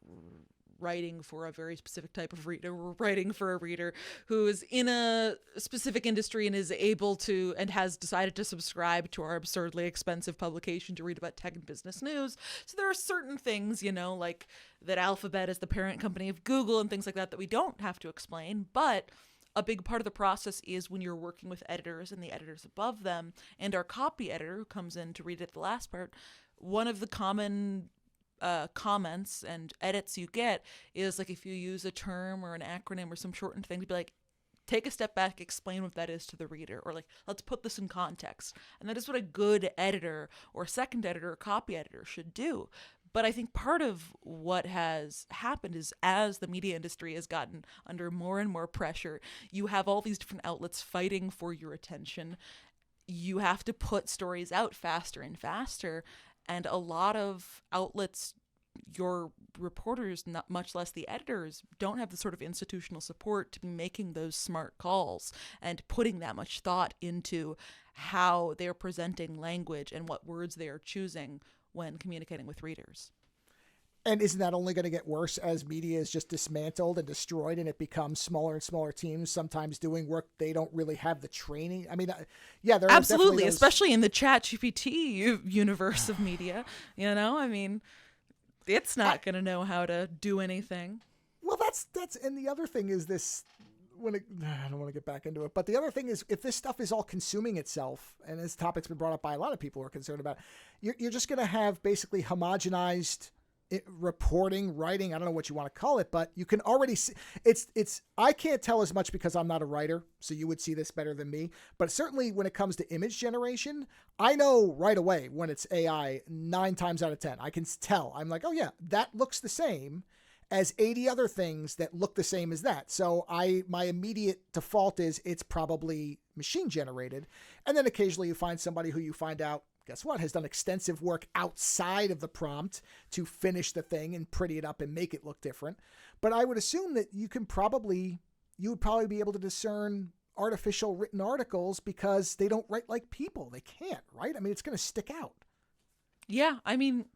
writing for a very specific type of reader. We're writing for a reader who is in a specific industry and is able to and has decided to subscribe to our absurdly expensive publication to read about tech and business news. So there are certain things, you know, like that Alphabet is the parent company of Google and things like that we don't have to explain. But a big part of the process is when you're working with editors and the editors above them and our copy editor who comes in to read it at the last part. One of the common comments and edits you get is like if you use a term or an acronym or some shortened thing to be like, take a step back, explain what that is to the reader, or like, let's put this in context. And that is what a good editor or second editor or copy editor should do. But I think part of what has happened is as the media industry has gotten under more and more pressure, you have all these different outlets fighting for your attention. You have to put stories out faster and faster. And a lot of outlets, your reporters, not much less the editors, don't have the sort of institutional support to be making those smart calls and putting that much thought into how they're presenting language and what words they are choosing when communicating with readers. And isn't that only going to get worse as media is just dismantled and destroyed and it becomes smaller and smaller teams, sometimes doing work they don't really have the training? I mean, yeah, there are absolutely, those... especially in the ChatGPT universe of media. I mean, it's not going to know how to do anything. Well, that's and the other thing is this. I don't want to get back into it, but the other thing is if this stuff is all consuming itself, and this topic's been brought up by a lot of people who are concerned about it, you're just going to have basically homogenized reporting, writing, I don't know what you want to call it, but you can already see it's I can't tell as much because I'm not a writer, so you would see this better than me, but certainly when it comes to image generation, I know right away when it's AI 9 times out of 10. I can tell. I'm like, oh yeah, that looks the same as 80 other things that look the same as that. So my immediate default is it's probably machine generated. And then occasionally you find somebody who you find out, guess what, has done extensive work outside of the prompt to finish the thing and pretty it up and make it look different. But I would assume that you would probably be able to discern artificial written articles because they don't write like people. They can't, right? I mean, it's going to stick out. Yeah, I mean,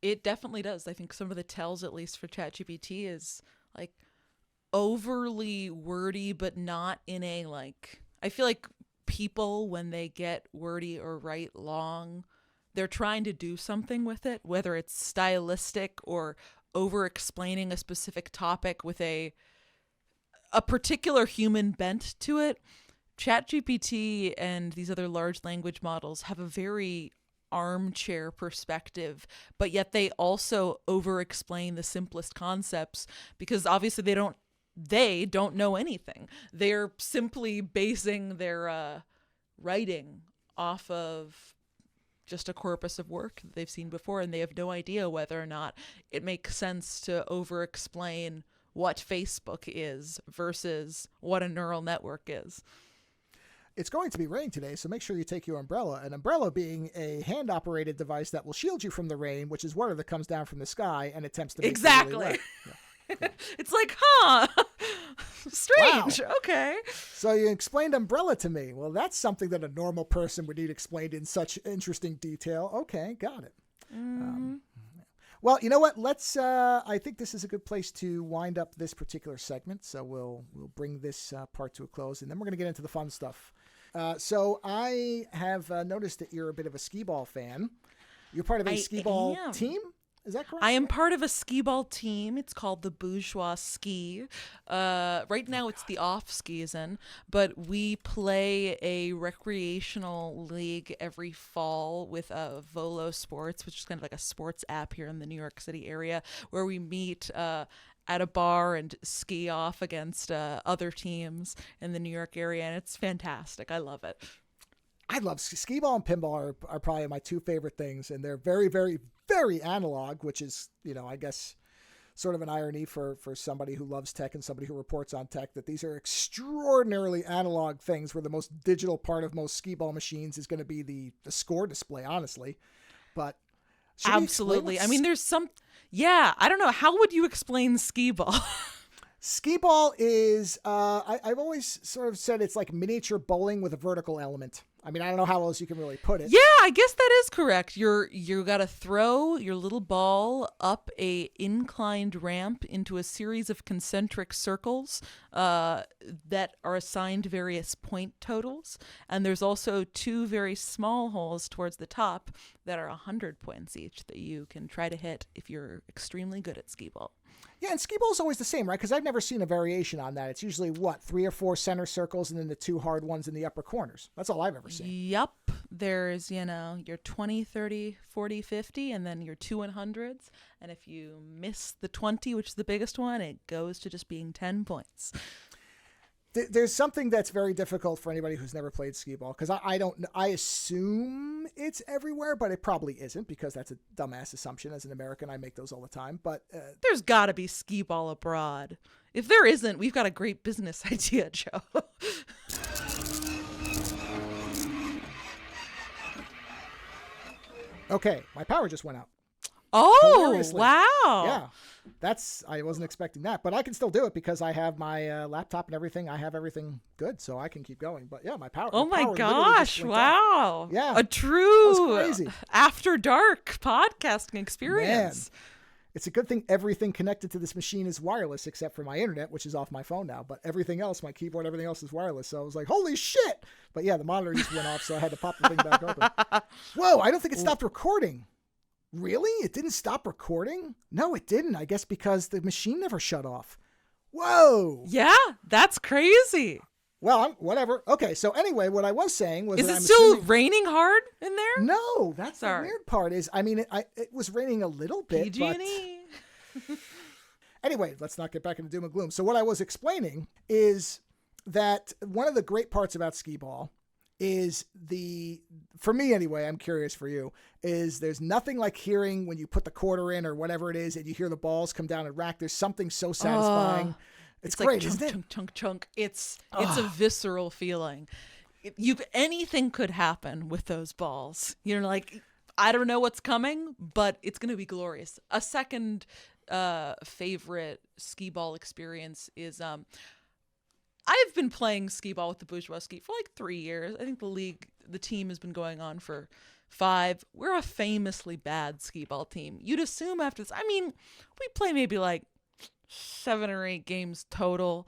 it definitely does. I think some of the tells, at least for ChatGPT, is like overly wordy, but not in a like, I feel like people, when they get wordy or write long, they're trying to do something with it, whether it's stylistic or over explaining a specific topic with a particular human bent to it. ChatGPT and these other large language models have a very armchair perspective, but yet they also over explain the simplest concepts because obviously they don't know anything. They're simply basing their writing off of just a corpus of work that they've seen before, and they have no idea whether or not it makes sense to over explain what Facebook is versus what a neural network is. It's going to be raining today, so make sure you take your umbrella. An umbrella being a hand-operated device that will shield you from the rain, which is water that comes down from the sky and attempts to make exactly. you really wet. Yeah, cool. It's like, strange. Wow. Okay. So you explained umbrella to me. Well, that's something that a normal person would need explained in such interesting detail. Okay, got it. Mm-hmm. Well, you know what? Let's. I think this is a good place to wind up this particular segment. So we'll bring this part to a close, and then we're going to get into the fun stuff. So I have noticed that you're a bit of a skee-ball fan. You're part of a skee-ball team. Is that correct? I am part of a skee-ball team. It's called the Bourgeois Ski. Right now it's the off-season, but we play a recreational league every fall with Volo Sports, which is kind of like a sports app here in the New York City area, where we meet at a bar and ski off against other teams in the New York area, and it's fantastic. I love it. I love skee-ball and pinball are probably my two favorite things, and they're very, very, very analog, which is, I guess sort of an irony for somebody who loves tech and somebody who reports on tech, that these are extraordinarily analog things where the most digital part of most skee-ball machines is going to be the score display, honestly. But absolutely. I mean, there's I don't know. How would you explain skee-ball? Skee-ball is, I've always sort of said it's like miniature bowling with a vertical element. I mean, I don't know how else you can really put it. Yeah, I guess that is correct. You got to throw your little ball up a inclined ramp into a series of concentric circles that are assigned various point totals. And there's also 2 very small holes towards the top that are 100 points each that you can try to hit if you're extremely good at skee-ball. Yeah, and skee-ball is always the same, right? Because I've never seen a variation on that. It's usually, 3 or 4 center circles and then the 2 hard ones in the upper corners. That's all I've ever seen. Yup. There's, your 20, 30, 40, 50, and then your 2 100s. And if you miss the 20, which is the biggest one, it goes to just being 10 points. There's something that's very difficult for anybody who's never played skee-ball, because I assume it's everywhere, but it probably isn't, because that's a dumbass assumption. As an American, I make those all the time. But there's got to be skee-ball abroad. If there isn't, we've got a great business idea, Joe. Okay, my power just went out. Oh, hilariously. wow. Yeah, I wasn't expecting that, but I can still do it because I have my laptop and everything. I have everything good, so I can keep going. But yeah, Oh the my power literally just gosh, blinked off. wow. Yeah, A that was true crazy. after dark podcasting Man, experience. it's a good thing everything connected to this machine is wireless except for my internet, which is off my phone now. But everything else, my keyboard, everything else is wireless. So I was like, holy shit. But yeah, the monitor just went off, so I had to pop the thing back open. Whoa, I don't think it stopped recording. Really? It didn't stop recording? No, it didn't. I guess because the machine never shut off. Whoa. Yeah, that's crazy. Well, whatever. Okay, so anyway, what I was saying was Is that it I'm still assuming... raining hard in there? No, that's Sorry. the weird part is, I mean, it was raining a little bit, PG&E. but... Anyway, let's not get back into doom and gloom. So what I was explaining is that one of the great parts about skee-ball is for me anyway, I'm curious for you, is there's nothing like hearing when you put the quarter in or whatever it is and you hear the balls come down and rack. There's something so satisfying. It's great, like isn't it? chunk, chunk, chunk. It's a visceral feeling. Anything could happen with those balls. You're like, I don't know what's coming, but it's going to be glorious. A second favorite skee-ball experience is I've been playing skee-ball with the Bourgeois Ski for like 3 years. I think the team has been going on for 5. We're a famously bad skee-ball team. You'd assume after this, I mean, we play maybe like 7 or 8 games total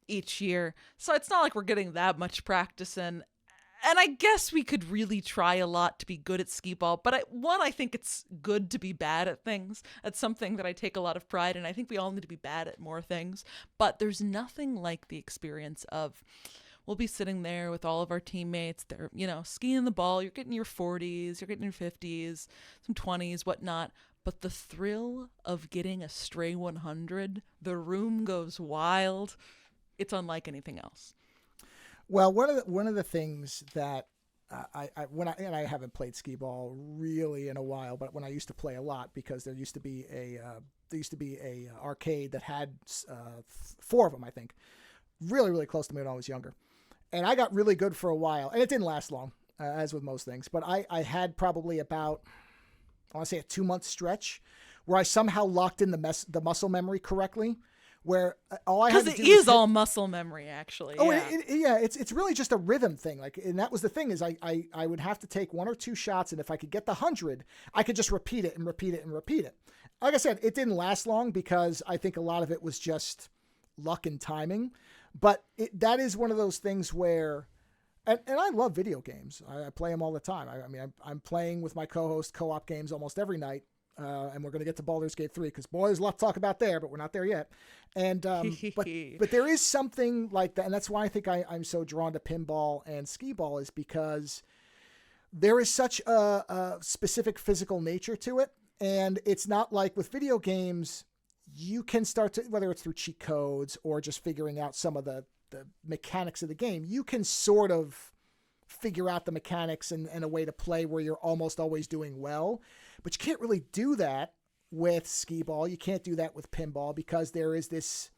each year. So it's not like we're getting that much practice in. And I guess we could really try a lot to be good at skee-ball. But I think it's good to be bad at things. That's something that I take a lot of pride in. I think we all need to be bad at more things. But there's nothing like the experience of, we'll be sitting there with all of our teammates. They're, skiing the ball. You're getting your 40s, you're getting your 50s, some 20s, whatnot. But the thrill of getting a stray 100, the room goes wild. It's unlike anything else. Well, one of the things that I haven't played skee-ball really in a while, but when I used to play a lot, because there used to be a arcade that had 4 of them, I think, really, really close to me when I was younger. And I got really good for a while, and it didn't last long, as with most things. But I had probably about, I want to say, a 2-month stretch where I somehow locked in the muscle memory correctly, where all I had to do is all muscle memory, actually. Oh, yeah. It's really just a rhythm thing. Like, and that was the thing is I would have to take 1 or 2 shots, and if I could get the 100, I could just repeat it and repeat it and repeat it. Like I said, it didn't last long because I think a lot of it was just luck and timing. But that is one of those things where, and I love video games. I play them all the time. I mean, I'm playing with my co-host co-op games almost every night. And we're going to get to Baldur's Gate 3 because boy, there's a lot to talk about there, but we're not there yet. And but there is something like that, and that's why I think I'm so drawn to pinball and skee-ball, is because there is such a specific physical nature to it, and it's not like with video games. You can start to, whether it's through cheat codes or just figuring out some of the mechanics of the game, you can sort of figure out the mechanics and a way to play where you're almost always doing well. But you can't really do that with skee-ball. You can't do that with pinball because there is this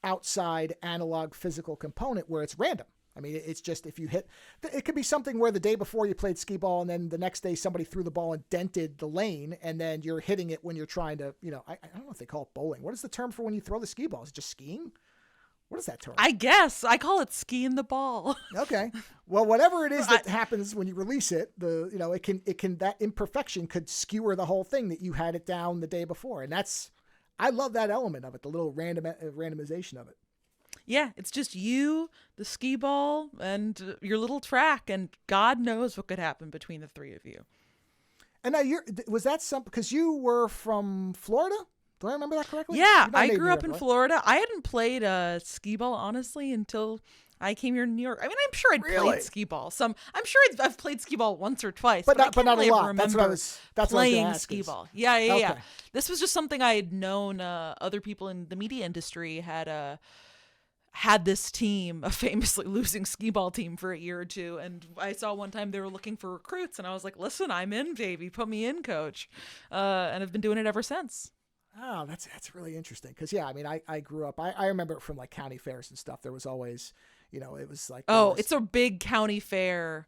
outside analog physical component where it's random. I mean, it's just if you hit, it could be something where the day before you played skee-ball and then the next day somebody threw the ball and dented the lane and then you're hitting it when you're trying to, I don't know if they call it bowling. What is the term for when you throw the skee-ball? Is it just skiing? What is that term? I guess I call it skiing the ball. Okay. Well, whatever it is that happens when you release it, it can that imperfection could skewer the whole thing that you had it down the day before. And I love that element of it, the little randomization of it. Yeah, it's just you, the skee-ball, and your little track, and God knows what could happen between the 3 of you. And now was that because you were from Florida? Do I remember that correctly? Yeah, I grew up in Florida. I hadn't played skee-ball, honestly, until I came here to New York. I mean, I'm sure I'd played skee-ball. I'm sure I've played skee-ball once or twice, but not a lot. That's what I was playing skee-ball. Yeah. Okay. This was just something I had known. Other people in the media industry had this team, a famously losing skee-ball team, for a year or 2, and I saw one time they were looking for recruits, and I was like, "Listen, I'm in, baby. Put me in, coach," and I've been doing it ever since. Oh, that's really interesting. Because, yeah, I mean, I grew up, I remember it from, like, county fairs and stuff. There was always, it was like... Oh, it's a big county fair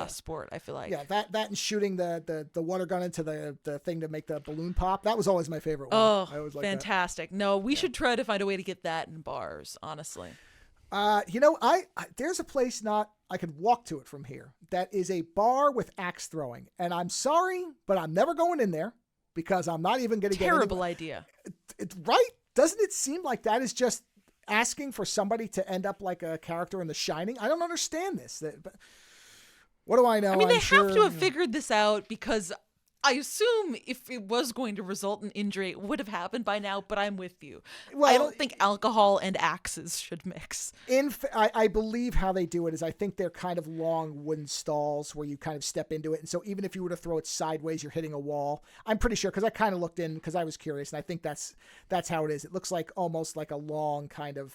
sport, I feel like. Yeah, that and shooting the water gun into the thing to make the balloon pop. That was always my favorite one. Oh, I always liked fantastic. No, we should try to find a way to get that in bars, honestly. I there's a place I could walk to it from here that is a bar with axe throwing. And I'm sorry, but I'm never going in there because I'm not even going to get Terrible idea. It's right? Doesn't it seem like that is just asking for somebody to end up like a character in The Shining? I don't understand this. But what do I know? I mean, they have to have figured this out because I assume if it was going to result in injury, it would have happened by now, but I'm with you. Well, I don't think alcohol and axes should mix. I believe how they do it is I think they're kind of long wooden stalls where you kind of step into it. And so even if you were to throw it sideways, you're hitting a wall. I'm pretty sure because I kind of looked in because I was curious. And I think that's how it is. It looks like almost like a long kind of,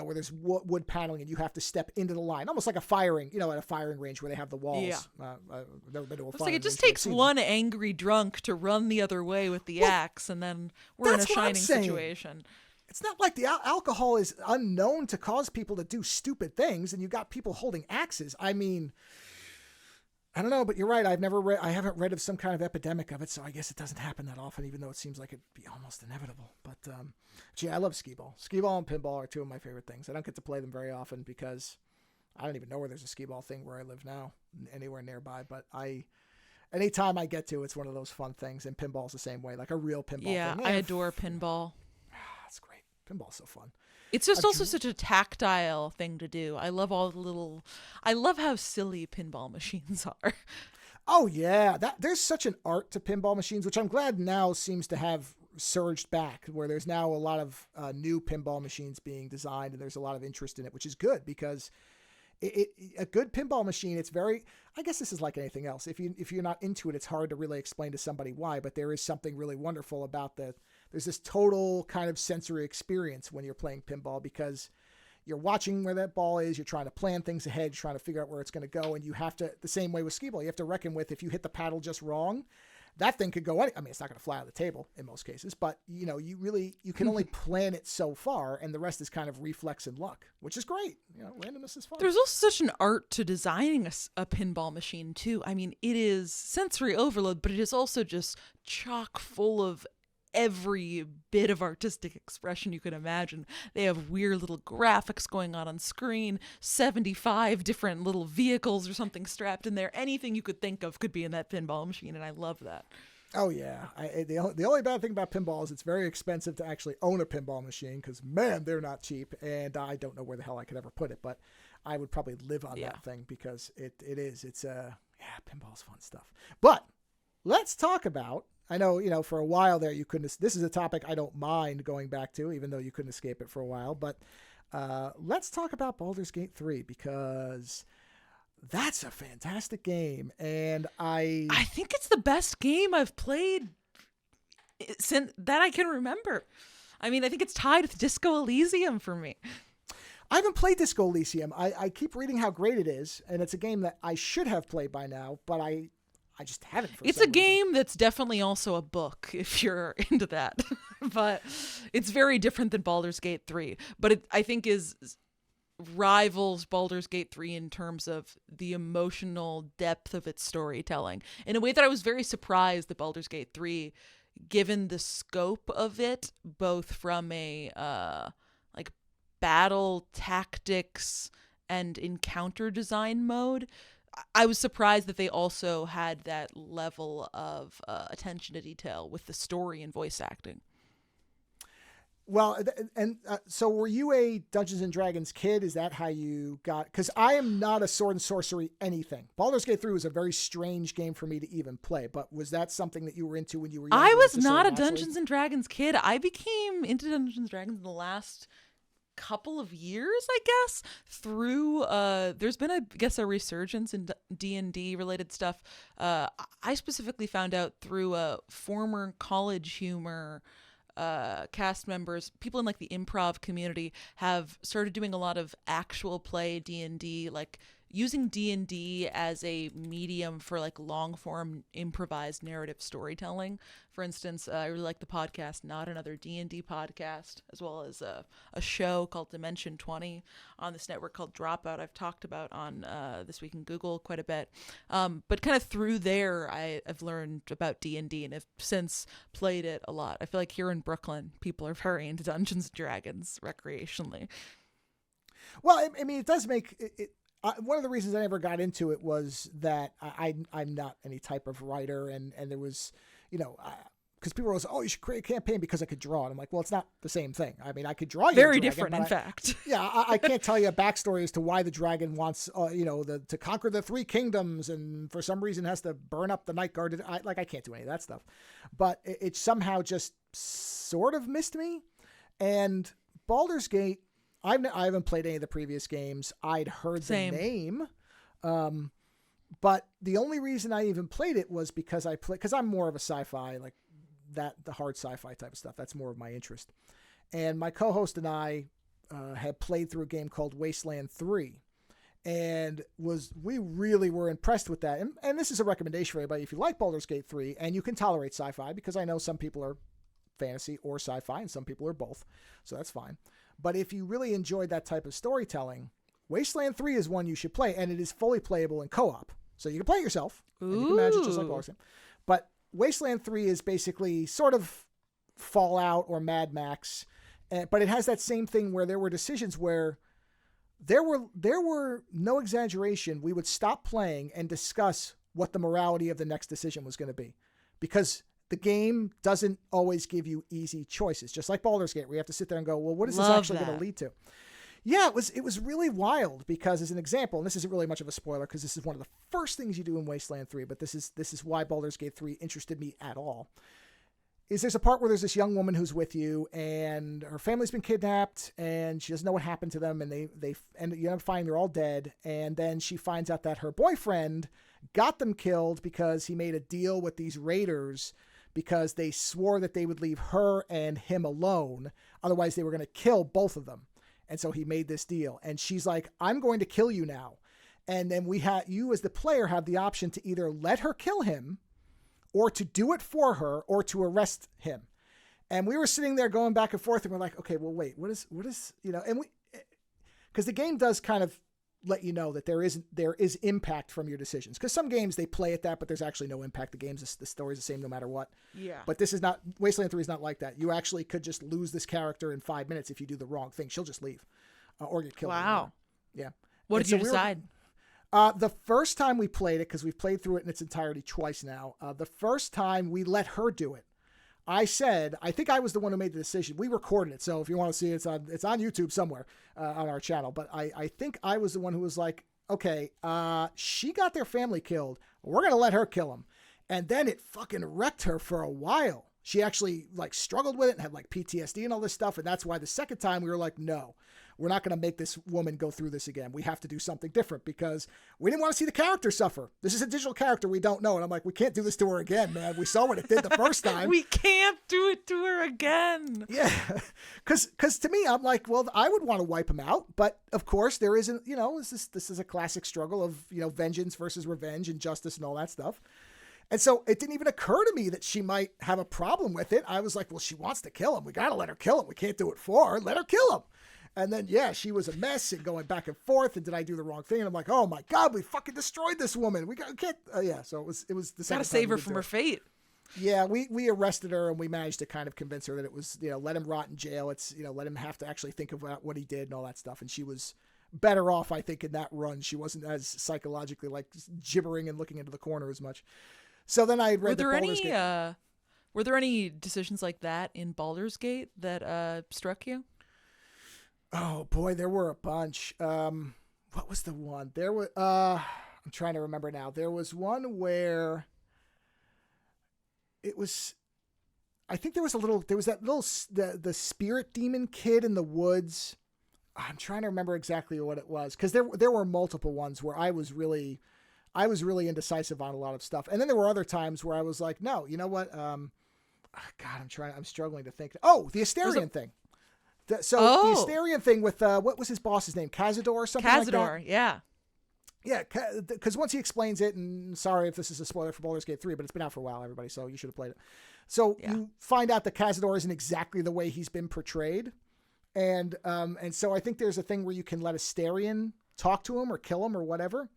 where there's wood paneling and you have to step into the line, almost like a firing, at a firing range where they have the walls. Yeah. I've never been to a It's firing like it just range, takes one angry drunk to run the other way with the axe, and then we're in a Shining situation. It's not like the alcohol is unknown to cause people to do stupid things, and you got people holding axes. I mean, I don't know, but you're right. I haven't read of some kind of epidemic of it, so I guess it doesn't happen that often, even though it seems like it'd be almost inevitable. But I love skee-ball. Skee-ball and pinball are two of my favorite things. I don't get to play them very often because I don't even know where there's a skee-ball thing where I live now, anywhere nearby. But anytime I get to, it's one of those fun things, and pinball's the same way, like a real pinball thing. Yeah, I adore pinball. That's great. Pinball's so fun. It's just also such a tactile thing to do. I love I love how silly pinball machines are. Oh yeah, there's such an art to pinball machines, which I'm glad now seems to have surged back, where there's now a lot of new pinball machines being designed, and there's a lot of interest in it, which is good because a good pinball machine, it's very, I guess this is like anything else. If you're not into it, it's hard to really explain to somebody why, but there is something really wonderful about there's this total kind of sensory experience when you're playing pinball because you're watching where that ball is, you're trying to plan things ahead, you're trying to figure out where it's going to go, and you have to, the same way with skee-ball, you have to reckon with if you hit the paddle just wrong, that thing could go, I mean, it's not going to fly out of the table in most cases, but you can only plan it so far, and the rest is kind of reflex and luck, which is great. Randomness is fun. There's also such an art to designing a pinball machine too. I mean, it is sensory overload, but it is also just chock full of every bit of artistic expression you could imagine. They have weird little graphics going on screen, 75 different little vehicles or something strapped in there. Anything you could think of could be in that pinball machine, and I love that. Oh yeah, the only bad thing about pinball is it's very expensive to actually own a pinball machine because man, they're not cheap, and I don't know where the hell I could ever put it, but I would probably live on that thing because pinball's fun stuff. But let's talk about. I know, for a while there, you couldn't, this is a topic I don't mind going back to, even though you couldn't escape it for a while, but let's talk about Baldur's Gate 3 because that's a fantastic game. And I think it's the best game I've played since that I can remember. I mean, I think it's tied with Disco Elysium for me. I haven't played Disco Elysium. I keep reading how great it is, and it's a game that I should have played by now, but I just haven't. It's a game that's definitely also a book if you're into that, but it's very different than Baldur's Gate 3. But I think rivals Baldur's Gate 3 in terms of the emotional depth of its storytelling in a way that I was very surprised that Baldur's Gate 3, given the scope of it, both from a like battle tactics and encounter design mode. I was surprised that they also had that level of attention to detail with the story and voice acting. Well, so were you a Dungeons and Dragons kid? Is that how you got? Because I am not a sword and sorcery anything. Baldur's Gate 3 was a very strange game for me to even play. But was that something that you were into when you were younger? I was not a Dungeons and Dragons kid. I became into Dungeons and Dragons in the last couple of years, I guess, through there's been a resurgence in D&D related stuff. I specifically found out through former College Humor cast members, people in like the improv community have started doing a lot of actual play D&D, like using D&D as a medium for like long form improvised narrative storytelling. For instance, I really like the podcast Not Another D&D Podcast, as well as a show called Dimension 20 on this network called Dropout I've talked about on This Week in Google quite a bit. But kind of through there, I've learned about D&D and have since played it a lot. I feel like here in Brooklyn, people are very into Dungeons & Dragons recreationally. Well, I mean, it does make it. One of the reasons I never got into it was that I'm not any type of writer, and there was, because people were oh, you should create a campaign because I could draw. And I'm like, well, it's not the same thing. I mean, I could draw you very a dragon, different, in fact. Yeah, I can't tell you a backstory as to why the dragon wants, to conquer the 3 kingdoms, and for some reason has to burn up the night guard. I can't do any of that stuff, but it somehow just sort of missed me. And Baldur's Gate, I haven't played any of the previous games. I'd heard the name, but the only reason I even played it was because I'm more of a sci-fi, like the hard sci-fi type of stuff. That's more of my interest. And my co-host and I had played through a game called Wasteland 3, and we really were impressed with that. And this is a recommendation for everybody. If you like Baldur's Gate 3 and you can tolerate sci-fi, because I know some people are fantasy or sci-fi and some people are both, so that's fine. But if you really enjoyed that type of storytelling, Wasteland 3 is one you should play, and it is fully playable in co-op. So you can play it yourself, and you can manage it just like Baldur's Gate. But Wasteland 3 is basically sort of Fallout or Mad Max, but it has that same thing where there were decisions where there were no exaggeration. We would stop playing and discuss what the morality of the next decision was going to be, because the game doesn't always give you easy choices, just like Baldur's Gate, where you have to sit there and go, well, what is this actually going to lead to? Yeah, it was really wild, because as an example, and this isn't really much of a spoiler because this is one of the first things you do in Wasteland 3, but this is why Baldur's Gate 3 interested me at all, is there's a part where there's this young woman who's with you, and her family's been kidnapped, and she doesn't know what happened to them, and you end up finding they're all dead, and then she finds out that her boyfriend got them killed because he made a deal with these raiders, because they swore that they would leave her and him alone. Otherwise, they were going to kill both of them. And so he made this deal. And she's like, I'm going to kill you now. And then you as the player have the option to either let her kill him, or to do it for her, or to arrest him. And we were sitting there going back and forth, and we're like, okay, well, wait, what is, and because the game does kind of let you know that there is impact from your decisions. Because some games, they play at that, but there's actually no impact. The story's the same no matter what. Yeah. But Wasteland 3 is not like that. You actually could just lose this character in 5 minutes if you do the wrong thing. She'll just leave or get killed. Wow. Yeah. What did you decide? The first time we played it, because we've played through it in its entirety twice now, the first time we let her do it. I think I was the one who made the decision. We recorded it, so if you want to see it, it's on YouTube somewhere on our channel. But I think I was the one who was like, okay, she got their family killed. We're going to let her kill them. And then it fucking wrecked her for a while. She actually struggled with it and had PTSD and all this stuff. And that's why the second time we were like, no, we're not going to make this woman go through this again. We have to do something different, because we didn't want to see the character suffer. This is a digital character we don't know. And I'm like, we can't do this to her again, man. We saw what it did the first time. We can't do it to her again. Yeah. Cause to me, I'm like, well, I would want to wipe him out. But of course there isn't, this is a classic struggle of, vengeance versus revenge and justice and all that stuff. And so it didn't even occur to me that she might have a problem with it. I was like, well, she wants to kill him. We got to let her kill him. We can't do it for her. Let her kill him. And then, yeah, she was a mess and going back and forth. And did I do the wrong thing? And I'm like, oh my God, we fucking destroyed this woman. can't. Yeah. So it was the second time. Gotta save her from her fate. Yeah. We arrested her, and we managed to kind of convince her that it was, let him rot in jail. It's, let him have to actually think about what he did and all that stuff. And she was better off, I think, in that run. She wasn't as psychologically gibbering and looking into the corner as much. So then I read were there any decisions like that in Baldur's Gate that struck you? Oh boy, there were a bunch. What was the one? There was I'm trying to remember now. There was one where it was, I think there was that little the spirit demon kid in the woods. I'm trying to remember exactly what it was, because there were multiple ones where I was really indecisive on a lot of stuff. And then there were other times where I was like, no, you know what? God, I'm struggling to think. Oh, the Asterian thing. The Asterian thing with, what was his boss's name? Cazador or something like that? Yeah. Yeah, because once he explains it, and sorry if this is a spoiler for Baldur's Gate 3, but it's been out for a while, everybody, so you should have played it. So you find out that Cazador isn't exactly the way he's been portrayed. And so I think there's a thing where you can let Astarion talk to him or kill him or whatever.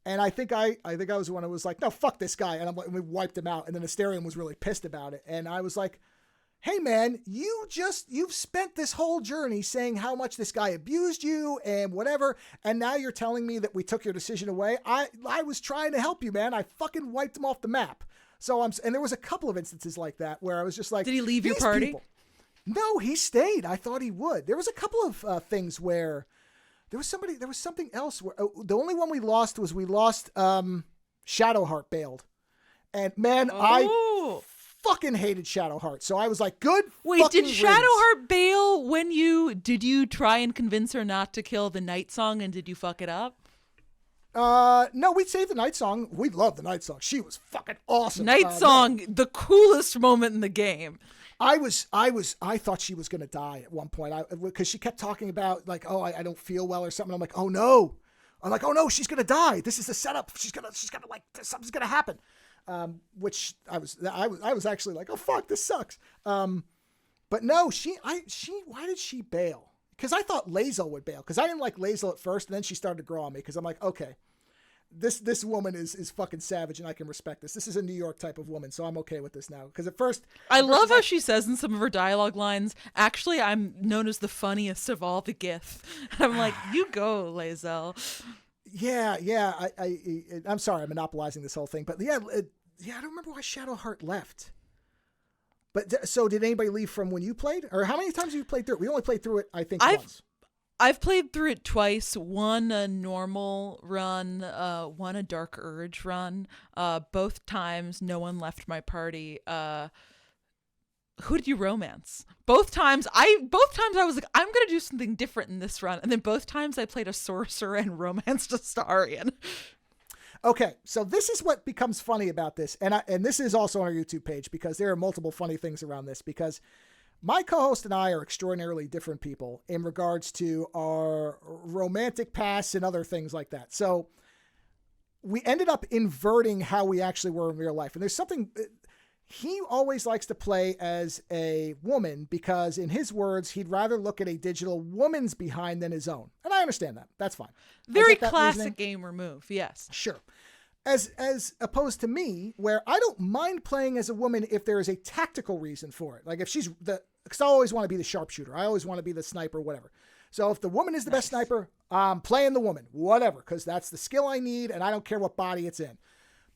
And I think I was the one who was like, no, fuck this guy. And we wiped him out. And then Astarion was really pissed about it. And I was like, hey man, you've spent this whole journey saying how much this guy abused you and whatever. And now you're telling me that we took your decision away. I was trying to help you, man. I fucking wiped him off the map. So and there was a couple of instances like that where I was just like, did he leave your party? People. No, he stayed. I thought he would. There was a couple of things where there was something else where the only one we lost Shadowheart bailed. And man, I fucking hated Shadowheart. So I was like, good. Wait, did Shadowheart bail when did you try and convince her not to kill the Night Song, and did you fuck it up? No, we saved the Night Song. We loved the Night Song. She was fucking awesome. Night Song, the coolest moment in the game. I thought she was going to die at one point. Because she kept talking about like, oh, I don't feel well or something. I'm like, oh no. She's going to die. This is the setup. She's going to like, something's going to happen. Which I was actually like, oh fuck, this sucks. But no, why did she bail? Because I thought Lae'zel would bail. Because I didn't like Lae'zel at first, and then she started to grow on me. Because I'm like, okay, this woman is fucking savage, and I can respect this. This is a New York type of woman, so I'm okay with this now. Because at first, I love how she says in some of her dialogue lines, actually, I'm known as the funniest of all the Gith. I'm like, you go, Lae'zel. Yeah. I'm sorry, I'm monopolizing this whole thing, but yeah, I don't remember why Shadowheart left. But so did anybody leave from when you played, or how many times have you played through it? We only played through it, I think, once. I've played through it twice. One a normal run, one a Dark Urge run. Both times, no one left my party. Who did you romance? Both times I was like, I'm gonna do something different in this run, and then both times I played a sorcerer and romanced Astarion. Okay, so this is what becomes funny about this, and this is also on our YouTube page because there are multiple funny things around this, because my co-host and I are extraordinarily different people in regards to our romantic past and other things like that. So we ended up inverting how we actually were in real life, and there's something. He always likes to play as a woman because, in his words, he'd rather look at a digital woman's behind than his own. And I understand that. That's fine. Very classic gamer move, yes. Sure. As opposed to me, where I don't mind playing as a woman if there is a tactical reason for it. Like if she's because I always want to be the sharpshooter. I always want to be the sniper, whatever. So if the woman is the best sniper, I'm playing the woman, whatever, because that's the skill I need, and I don't care what body it's in.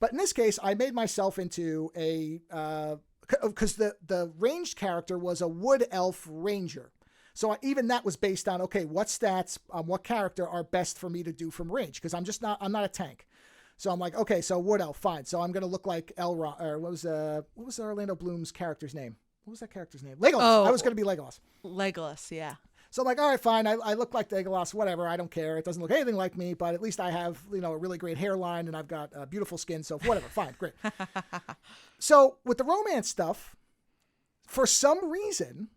But in this case, I made myself into because the ranged character was a wood elf ranger. So even that was based on, okay, what stats on what character are best for me to do from range? Because I'm not a tank. So I'm like, okay, so wood elf, fine. So I'm going to look like Elrond, or what was Orlando Bloom's character's name? What was that character's name? Legolas. Oh, I was going to be Legolas. Legolas, yeah. So I'm like, all right, fine. I look like Legolas, whatever. I don't care. It doesn't look anything like me, but at least I have, a really great hairline and I've got beautiful skin. So whatever, fine, great. So with the romance stuff, for some reason,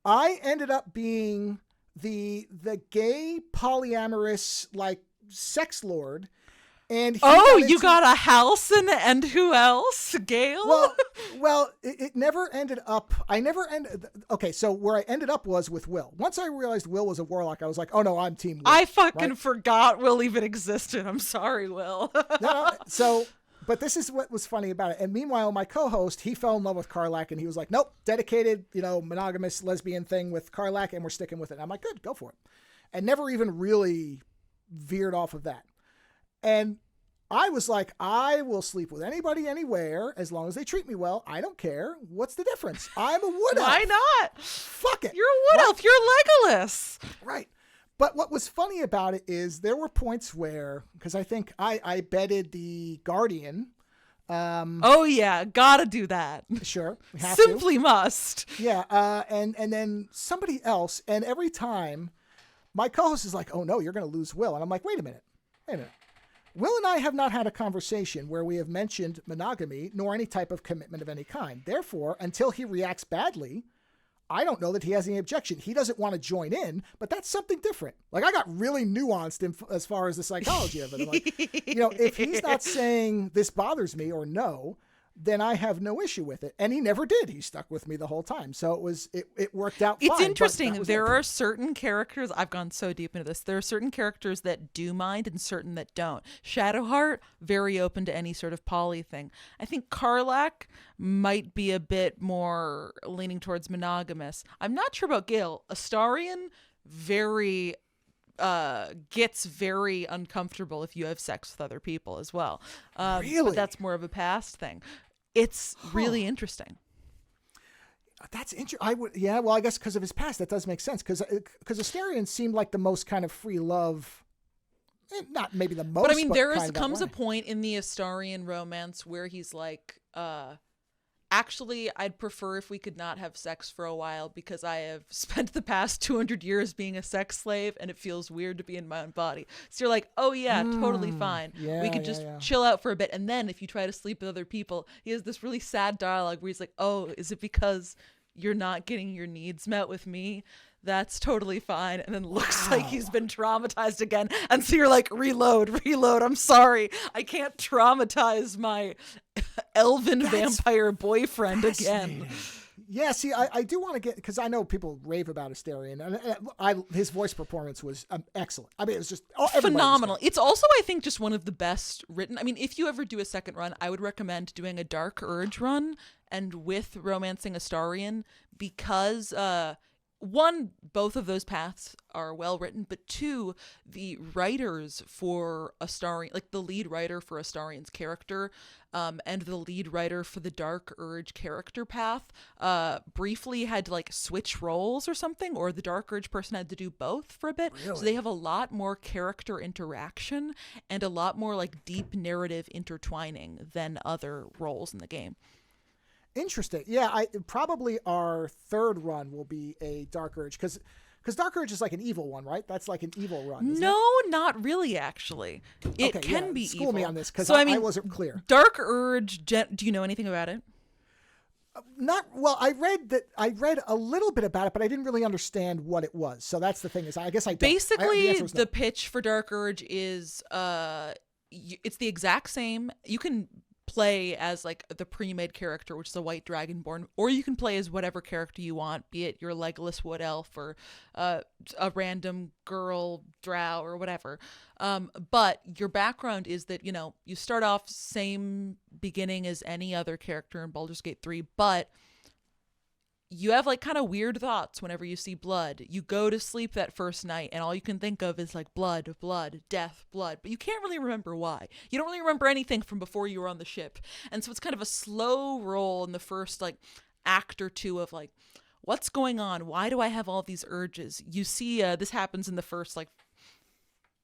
I ended up being the gay polyamorous sex lord. And you got a Halcyon and who else? Gale? Well, it never ended up. Okay, so where I ended up was with Will. Once I realized Will was a warlock, I was like, oh no, I'm team Will. I fucking forgot Will even existed. I'm sorry, Will. So, but this is what was funny about it. And meanwhile, my co-host, he fell in love with Karlach, and he was like, nope, dedicated, monogamous lesbian thing with Karlach, and we're sticking with it. And I'm like, good, go for it. And never even really veered off of that. And I was like, I will sleep with anybody, anywhere, as long as they treat me well. I don't care. What's the difference? I'm a wood elf. Why not? Fuck it. You're a wood elf. You're Legolas. Right. But what was funny about it is there were points where, because I think I betted the Guardian. Oh, yeah. Gotta do that. Sure. Simply must. Yeah. And then somebody else. And every time my co-host is like, oh, no, you're going to lose Will. And I'm like, wait a minute. Will and I have not had a conversation where we have mentioned monogamy nor any type of commitment of any kind. Therefore, until he reacts badly, I don't know that he has any objection. He doesn't want to join in, but that's something different. Like, I got really nuanced as far as the psychology of it. I'm like, if he's not saying this bothers me or no, then I have no issue with it. And he never did. He stuck with me the whole time. So it worked out fine. It's interesting. There are certain characters, I've gone so deep into this. There are certain characters that do mind and certain that don't. Shadowheart, very open to any sort of poly thing. I think Karlach might be a bit more leaning towards monogamous. I'm not sure about Gale. Astarion, very gets very uncomfortable if you have sex with other people as well. Really? But that's more of a past thing. It's really interesting. That's interesting. Yeah. Well, I guess because of his past, that does make sense. Because Astarion seemed like the most kind of free love. Not maybe the most. But I mean, comes a point in the Astarion romance where he's like, actually, I'd prefer if we could not have sex for a while because I have spent the past 200 years being a sex slave and it feels weird to be in my own body. So you're like, oh yeah, totally fine. Yeah, we could just chill out for a bit. And then if you try to sleep with other people, he has this really sad dialogue where he's like, oh, is it because you're not getting your needs met with me? That's totally fine. And then looks like he's been traumatized again. And so you're like, reload. I'm sorry. I can't traumatize my elven vampire boyfriend again. Yeah, see, I do want to get, because I know people rave about Astarion, and his voice performance was excellent. I mean, it was just phenomenal. It's also, I think, just one of the best written. I mean, if you ever do a second run, I would recommend doing a Dark Urge run and with Romancing Astarion because, one, both of those paths are well written, but two, the writers for Astarion, like the lead writer for Astarion's character, and the lead writer for the Dark Urge character path, briefly had to like switch roles or something, or the Dark Urge person had to do both for a bit. Really? So they have a lot more character interaction and a lot more like deep narrative intertwining than other roles in the game. Interesting. Yeah, probably our third run will be a Dark Urge because Dark Urge is like an evil one, right? That's like an evil run. No, not really. Actually, it can be School evil. me on this because so, I wasn't clear. Dark Urge. Do you know anything about it? Not well. I read a little bit about it, but I didn't really understand what it was. So that's the thing is, I guess I don't. Basically, the pitch for Dark Urge is, it's the exact same. You can play as like the pre-made character, which is a white dragonborn, or you can play as whatever character you want, be it your Legolas wood elf or a random girl drow or whatever. But your background is that, you start off same beginning as any other character in Baldur's Gate 3, but you have like kind of weird thoughts whenever you see blood. You go to sleep that first night and all you can think of is like blood, death, blood. But you can't really remember why. You don't really remember anything from before you were on the ship. And so it's kind of a slow roll in the first like act or two of like, what's going on? Why do I have all these urges? You see, this happens in the first like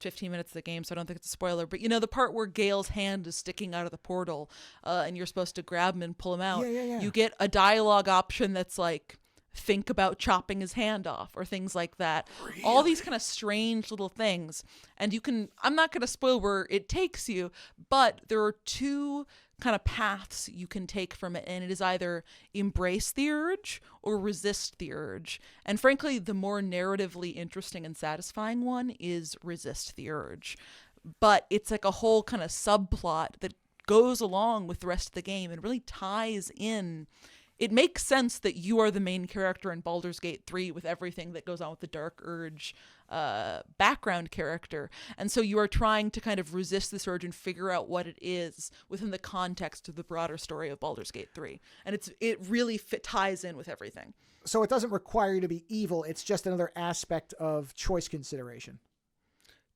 15 minutes of the game, so I don't think it's a spoiler, but the part where Gale's hand is sticking out of the portal and you're supposed to grab him and pull him out. Yeah. You get a dialogue option that's like, think about chopping his hand off or things like that. Really? All these kind of strange little things. And I'm not going to spoil where it takes you, but there are two kind of paths you can take from it, and it is either embrace the urge or resist the urge. And frankly, the more narratively interesting and satisfying one is resist the urge. But it's like a whole kind of subplot that goes along with the rest of the game and really ties in. It makes sense that you are the main character in Baldur's Gate 3 with everything that goes on with the Dark Urge background character. And so you are trying to kind of resist this urge and figure out what it is within the context of the broader story of Baldur's Gate 3. And it really ties in with everything. So it doesn't require you to be evil. It's just another aspect of choice consideration.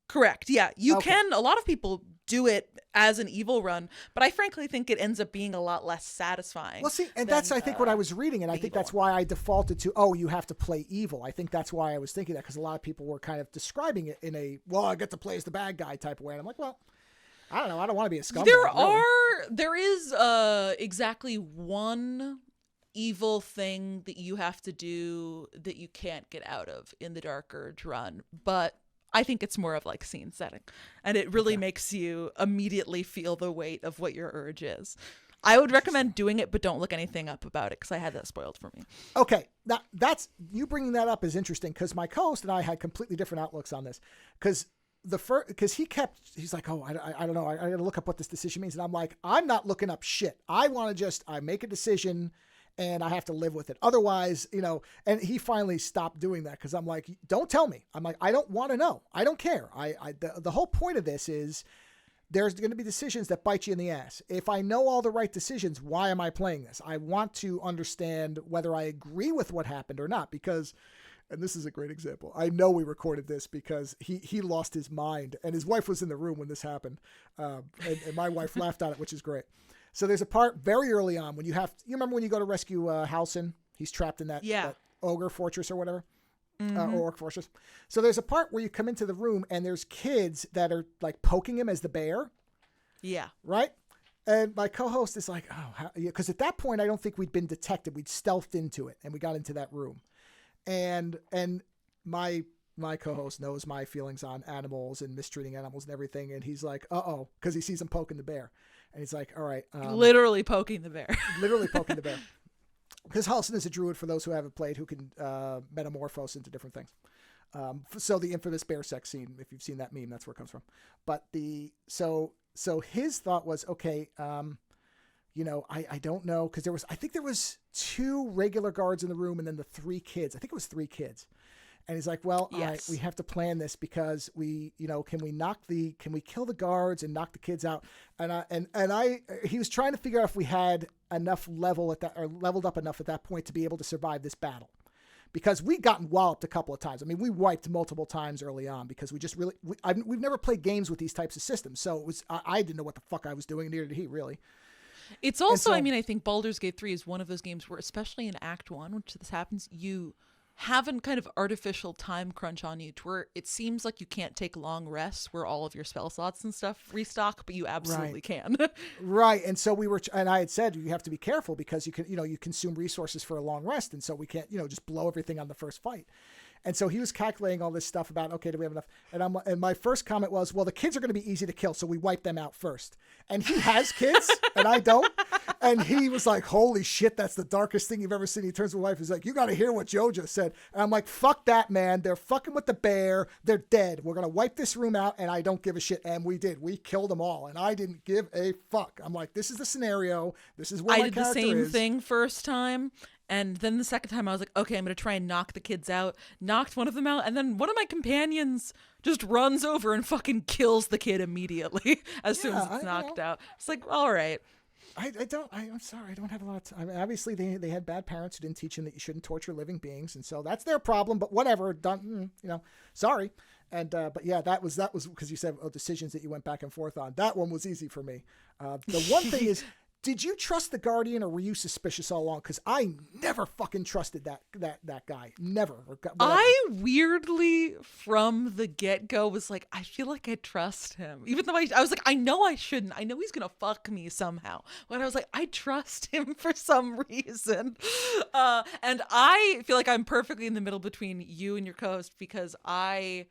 Correct. Yeah. You can, a lot of people do it as an evil run, but I frankly think it ends up being a lot less satisfying. Well, see, and that's, I think, what I was reading, and I think that's why I defaulted to, you have to play evil. I think that's why I was thinking that, because a lot of people were kind of describing it in a, I get to play as the bad guy type of way. And I'm like, well, I don't know. I don't want to be a scumbag. There is exactly one evil thing that you have to do that you can't get out of in the Dark Urge run, but I think it's more of like scene setting, and it really makes you immediately feel the weight of what your urge is. I would recommend doing it, but don't look anything up about it because I had that spoiled for me. Okay, that's you bringing that up is interesting because my co-host and I had completely different outlooks on this because he's like, oh, I don't know, I got to look up what this decision means, and I'm like, I'm not looking up shit. I want to I make a decision. And I have to live with it. Otherwise, and he finally stopped doing that because I'm like, don't tell me. I'm like, I don't want to know. I don't care. The whole point of this is there's going to be decisions that bite you in the ass. If I know all the right decisions, why am I playing this? I want to understand whether I agree with what happened or not because, and this is a great example. I know we recorded this because he lost his mind and his wife was in the room when this happened. And my wife laughed at it, which is great. So there's a part very early on when you remember when you go to rescue Halcyon? He's trapped in that ogre fortress or whatever, or orc fortress. So there's a part where you come into the room and there's kids that are like poking him as the bear. Yeah. Right? And my co-host is like, because at that point I don't think we'd been detected. We'd stealthed into it and we got into that room. And my co-host knows my feelings on animals and mistreating animals and everything. And he's like, because he sees him poking the bear. And he's like, all right. Literally poking the bear. Literally poking the bear. Because Halcyon is a druid, for those who haven't played, who can metamorphose into different things. So the infamous bear sex scene, if you've seen that meme, that's where it comes from. But so his thought was, okay, I don't know. Because I think there was 2 regular guards in the room and then the 3 kids. I think it was 3 kids. And he's like, well, yes. All right, we have to plan this because can we kill the guards and knock the kids out? He was trying to figure out if we had enough leveled up enough at that point to be able to survive this battle. Because we'd gotten walloped a couple of times. I mean, we wiped multiple times early on because we've never played games with these types of systems. So I didn't know what the fuck I was doing, neither did he really. It's also, I think Baldur's Gate 3 is one of those games where, especially in Act 1, which this happens, you have a kind of artificial time crunch on you to where it seems like you can't take long rests where all of your spell slots and stuff restock, but you absolutely can. Right. And so and I had said, you have to be careful because you consume resources for a long rest. And so we can't, just blow everything on the first fight. And so he was calculating all this stuff about, okay, do we have enough? And my first comment was, well, the kids are going to be easy to kill, so we wipe them out first. And he has kids, and I don't. And he was like, holy shit, that's the darkest thing you've ever seen. He turns to my wife, he's like, you got to hear what Joe just said. And I'm like, fuck that, man. They're fucking with the bear. They're dead. We're going to wipe this room out, and I don't give a shit. And we did. We killed them all, and I didn't give a fuck. I'm like, this is the scenario. This is where my character is. I did the same thing first time. And then the second time I was like, okay, I'm going to try and knock the kids out. Knocked one of them out. And then one of my companions just runs over and fucking kills the kid immediately as soon as it's knocked out. It's like, all right. I'm sorry. I don't have a lot of time. I mean, obviously they had bad parents who didn't teach them that you shouldn't torture living beings. And so that's their problem, but whatever, done, sorry. And, but yeah, that was because you said decisions that you went back and forth on. That one was easy for me. The one thing is, did you trust the Guardian or were you suspicious all along? Because I never fucking trusted that guy. Never. I weirdly, from the get-go, was like, I feel like I trust him. Even though I was like, I know I shouldn't. I know he's going to fuck me somehow. But I was like, I trust him for some reason. And I feel like I'm perfectly in the middle between you and your co-host because I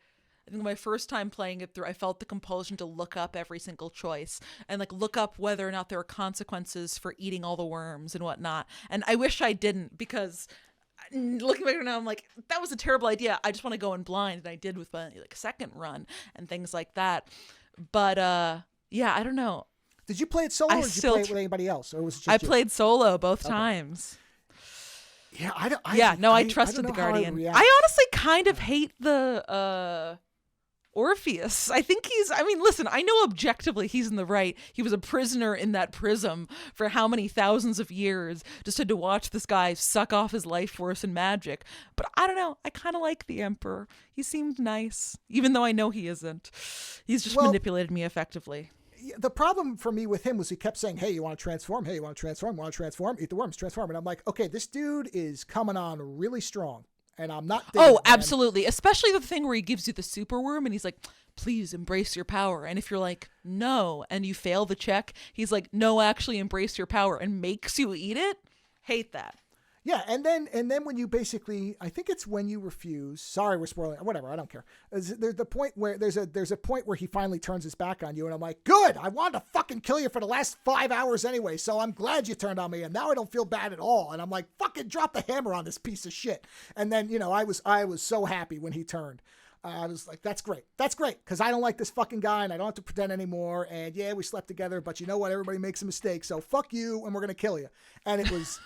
think my first time playing it through, I felt the compulsion to look up every single choice and like look up whether or not there are consequences for eating all the worms and whatnot. And I wish I didn't because looking back now, I'm like, that was a terrible idea. I just want to go in blind. And I did with my second run and things like that. But yeah, I don't know. Did you play it solo or did you play it with anybody else? Or was it just I played solo both times. Yeah, I trusted the Guardian. I honestly kind of hate the Orpheus. I think listen, I know objectively he's in the right. He was a prisoner in that prism for how many thousands of years, just had to watch this guy suck off his life force and magic. But I don't know. I kind of like the Emperor. He seemed nice, even though I know he isn't. He's just manipulated me effectively. The problem for me with him was he kept saying, hey, you want to transform? Hey, you want to transform? Eat the worms, transform. And I'm like, okay, this dude is coming on really strong. And I'm not. Absolutely. Especially the thing where he gives you the super worm and he's like, please embrace your power. And if you're like, no, and you fail the check, he's like, no, actually embrace your power and makes you eat it. Hate that. Yeah, and then when you basically, I think it's when you refuse. Sorry, we're spoiling. Whatever, I don't care. There's the point where there's a point where he finally turns his back on you, and I'm like, good. I wanted to fucking kill you for the last 5 hours anyway, so I'm glad you turned on me, and now I don't feel bad at all. And I'm like, fucking drop the hammer on this piece of shit. And then I was so happy when he turned. I was like, that's great, because I don't like this fucking guy, and I don't have to pretend anymore. And yeah, we slept together, but you know what? Everybody makes a mistake, so fuck you, and we're gonna kill you. And it was.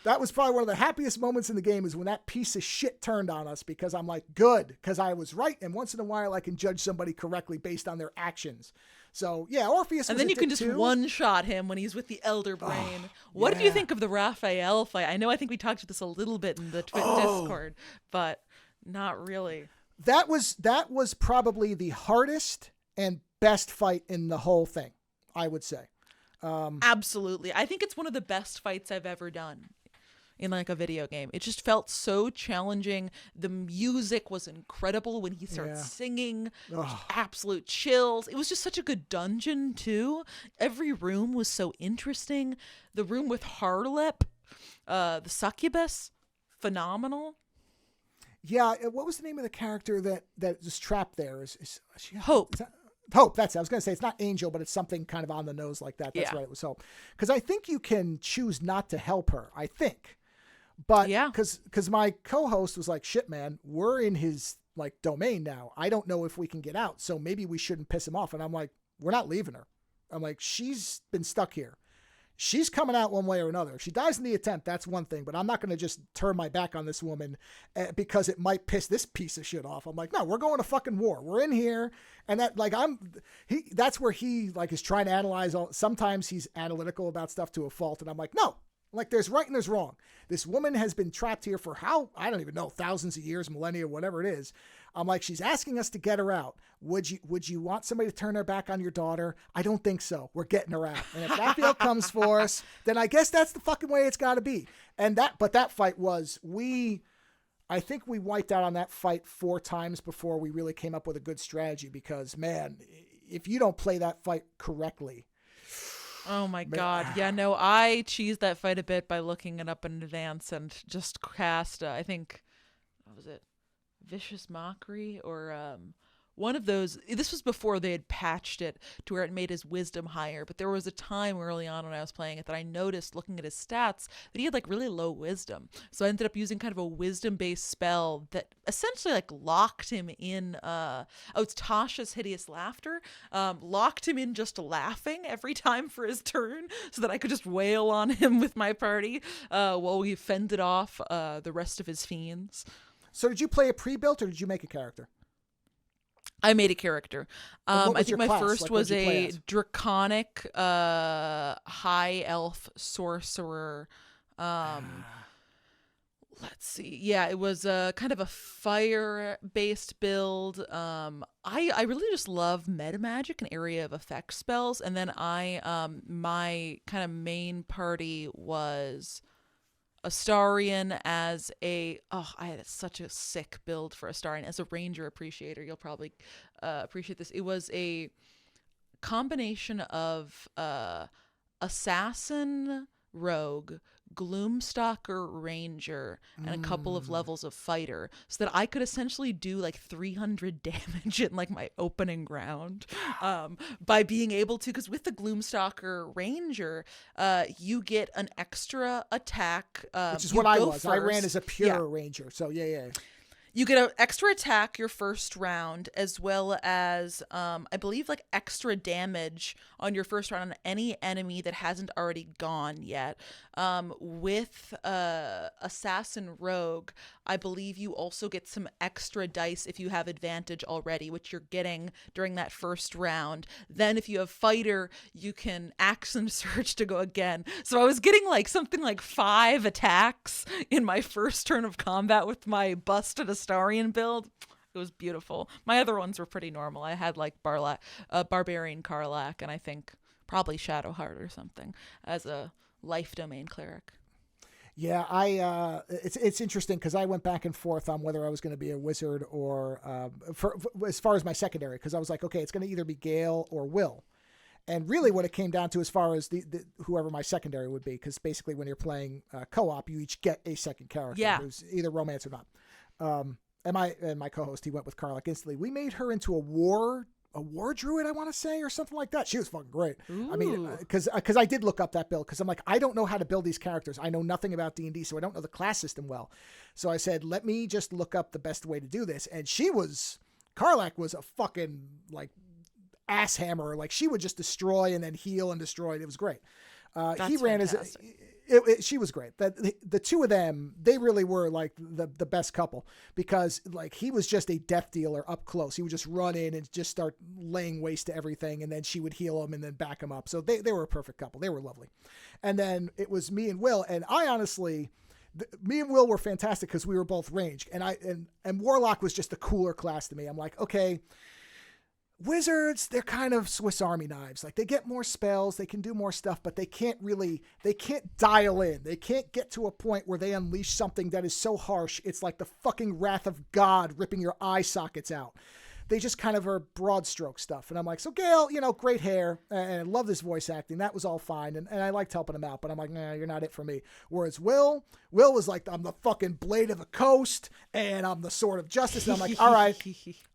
That was probably one of the happiest moments in the game, is when that piece of shit turned on us, because I'm like, good, because I was right. And once in a while I can judge somebody correctly based on their actions. So yeah, Orpheus. And then you can just one-shot him when he's with the Elder Brain. What did you think of the Raphael fight? I think we talked about this a little bit in the Discord, but not really. That was probably the hardest and best fight in the whole thing, I would say. Absolutely. I think it's one of the best fights I've ever done in like a video game. It just felt so challenging. The music was incredible when he started singing. Absolute chills. It was just such a good dungeon too. Every room was so interesting. The room with Harlep, the succubus, phenomenal. Yeah, what was the name of the character that was trapped there? Is she Hope? Hope, that's it. I was going to say it's not Angel, but it's something kind of on the nose like that. That's right, it was Hope. Because I think you can choose not to help her, I think. But because my co-host was like, shit, man, we're in his like domain now. I don't know if we can get out, so maybe we shouldn't piss him off. And I'm like, we're not leaving her. I'm like, she's been stuck here. She's coming out one way or another. If she dies in the attempt, that's one thing, but I'm not going to just turn my back on this woman because it might piss this piece of shit off. I'm like, no, we're going to fucking war. We're in here. And that, like, that's where he like is trying to analyze sometimes he's analytical about stuff to a fault. And I'm like, no, like there's right and there's wrong. This woman has been trapped here for I don't even know, thousands of years, millennia, whatever it is. I'm like, she's asking us to get her out. Would you want somebody to turn their back on your daughter? I don't think so. We're getting her out. And if Raphael comes for us, then I guess that's the fucking way it's got to be. But that fight was, I think we wiped out on that fight 4 times before we really came up with a good strategy, because man, if you don't play that fight correctly. Oh my God. Yeah, no, I cheesed that fight a bit by looking it up in advance and just cast, I think, what was it? Vicious Mockery or one of those. This was before they had patched it to where it made his wisdom higher, but there was a time early on when I was playing it that I noticed, looking at his stats, that he had like really low wisdom. So I ended up using kind of a wisdom based spell that essentially like locked him in it's Tasha's Hideous Laughter, locked him in just laughing every time for his turn so that I could just wail on him with my party while we fended off the rest of his fiends. So did you play a pre-built or did you make a character? I made a character. I think my class? first was a draconic high elf sorcerer. Let's see. Yeah, it was kind of a fire-based build. I really just love meta magic, an area of effect spells, and then my kind of main party was Astarion as I had such a sick build for Astarion as a ranger appreciator. You'll probably appreciate this. It was a combination of assassin rogue, gloomstalker ranger, and a couple of levels of fighter, so that I could essentially do like 300 damage in like my opening round by being able to, because with the gloomstalker ranger you get an extra attack, which is what I was. I ran as a pure ranger, so yeah. You get an extra attack your first round, as well as, I believe, like extra damage on your first round on any enemy that hasn't already gone yet. With Assassin Rogue, I believe you also get some extra dice if you have advantage already, which you're getting during that first round. Then if you have Fighter, you can action surge to go again. So I was getting like something like 5 attacks in my first turn of combat with my busted Astarion build. It was beautiful. My other ones were pretty normal. I had like Barbarian Karlach, and I think probably Shadowheart or something as a life domain cleric. Yeah, it's interesting because I went back and forth on whether I was going to be a wizard or as far as my secondary, because I was like, okay, it's going to either be Gale or Will. And really what it came down to as far as the whoever my secondary would be, because basically when you're playing co-op, you each get a second character who's either romance or not. And my co-host, he went with Karlak instantly. We made her into a war druid, I want to say, or something like that. She was fucking great. Ooh. I mean, because I did look up that build, because I'm like, I don't know how to build these characters. I know nothing about D&D, so I don't know the class system well. So I said, let me just look up the best way to do this. And Karlak was a fucking like ass hammer. Like she would just destroy and then heal and destroy. It was great. He ran fantastic. She was great. The two of them, they really were like the best couple, because like he was just a death dealer up close. He would just run in and just start laying waste to everything, and then she would heal him and then back him up. So they were a perfect couple. They were lovely. And then it was me and Will, and I honestly, me and Will were fantastic because we were both ranged, and Warlock was just the cooler class to me. I'm like, okay, Wizards, they're kind of Swiss Army knives. Like they get more spells, they can do more stuff, but they can't dial in. They can't get to a point where they unleash something that is so harsh. It's like the fucking wrath of God ripping your eye sockets out. They just kind of are broad stroke stuff. And I'm like, so Gale, great hair, and I love this voice acting. That was all fine. And I liked helping him out, but I'm like, nah, you're not it for me. Whereas Will was like, I'm the fucking blade of the coast, and I'm the sword of justice. And I'm like, all right,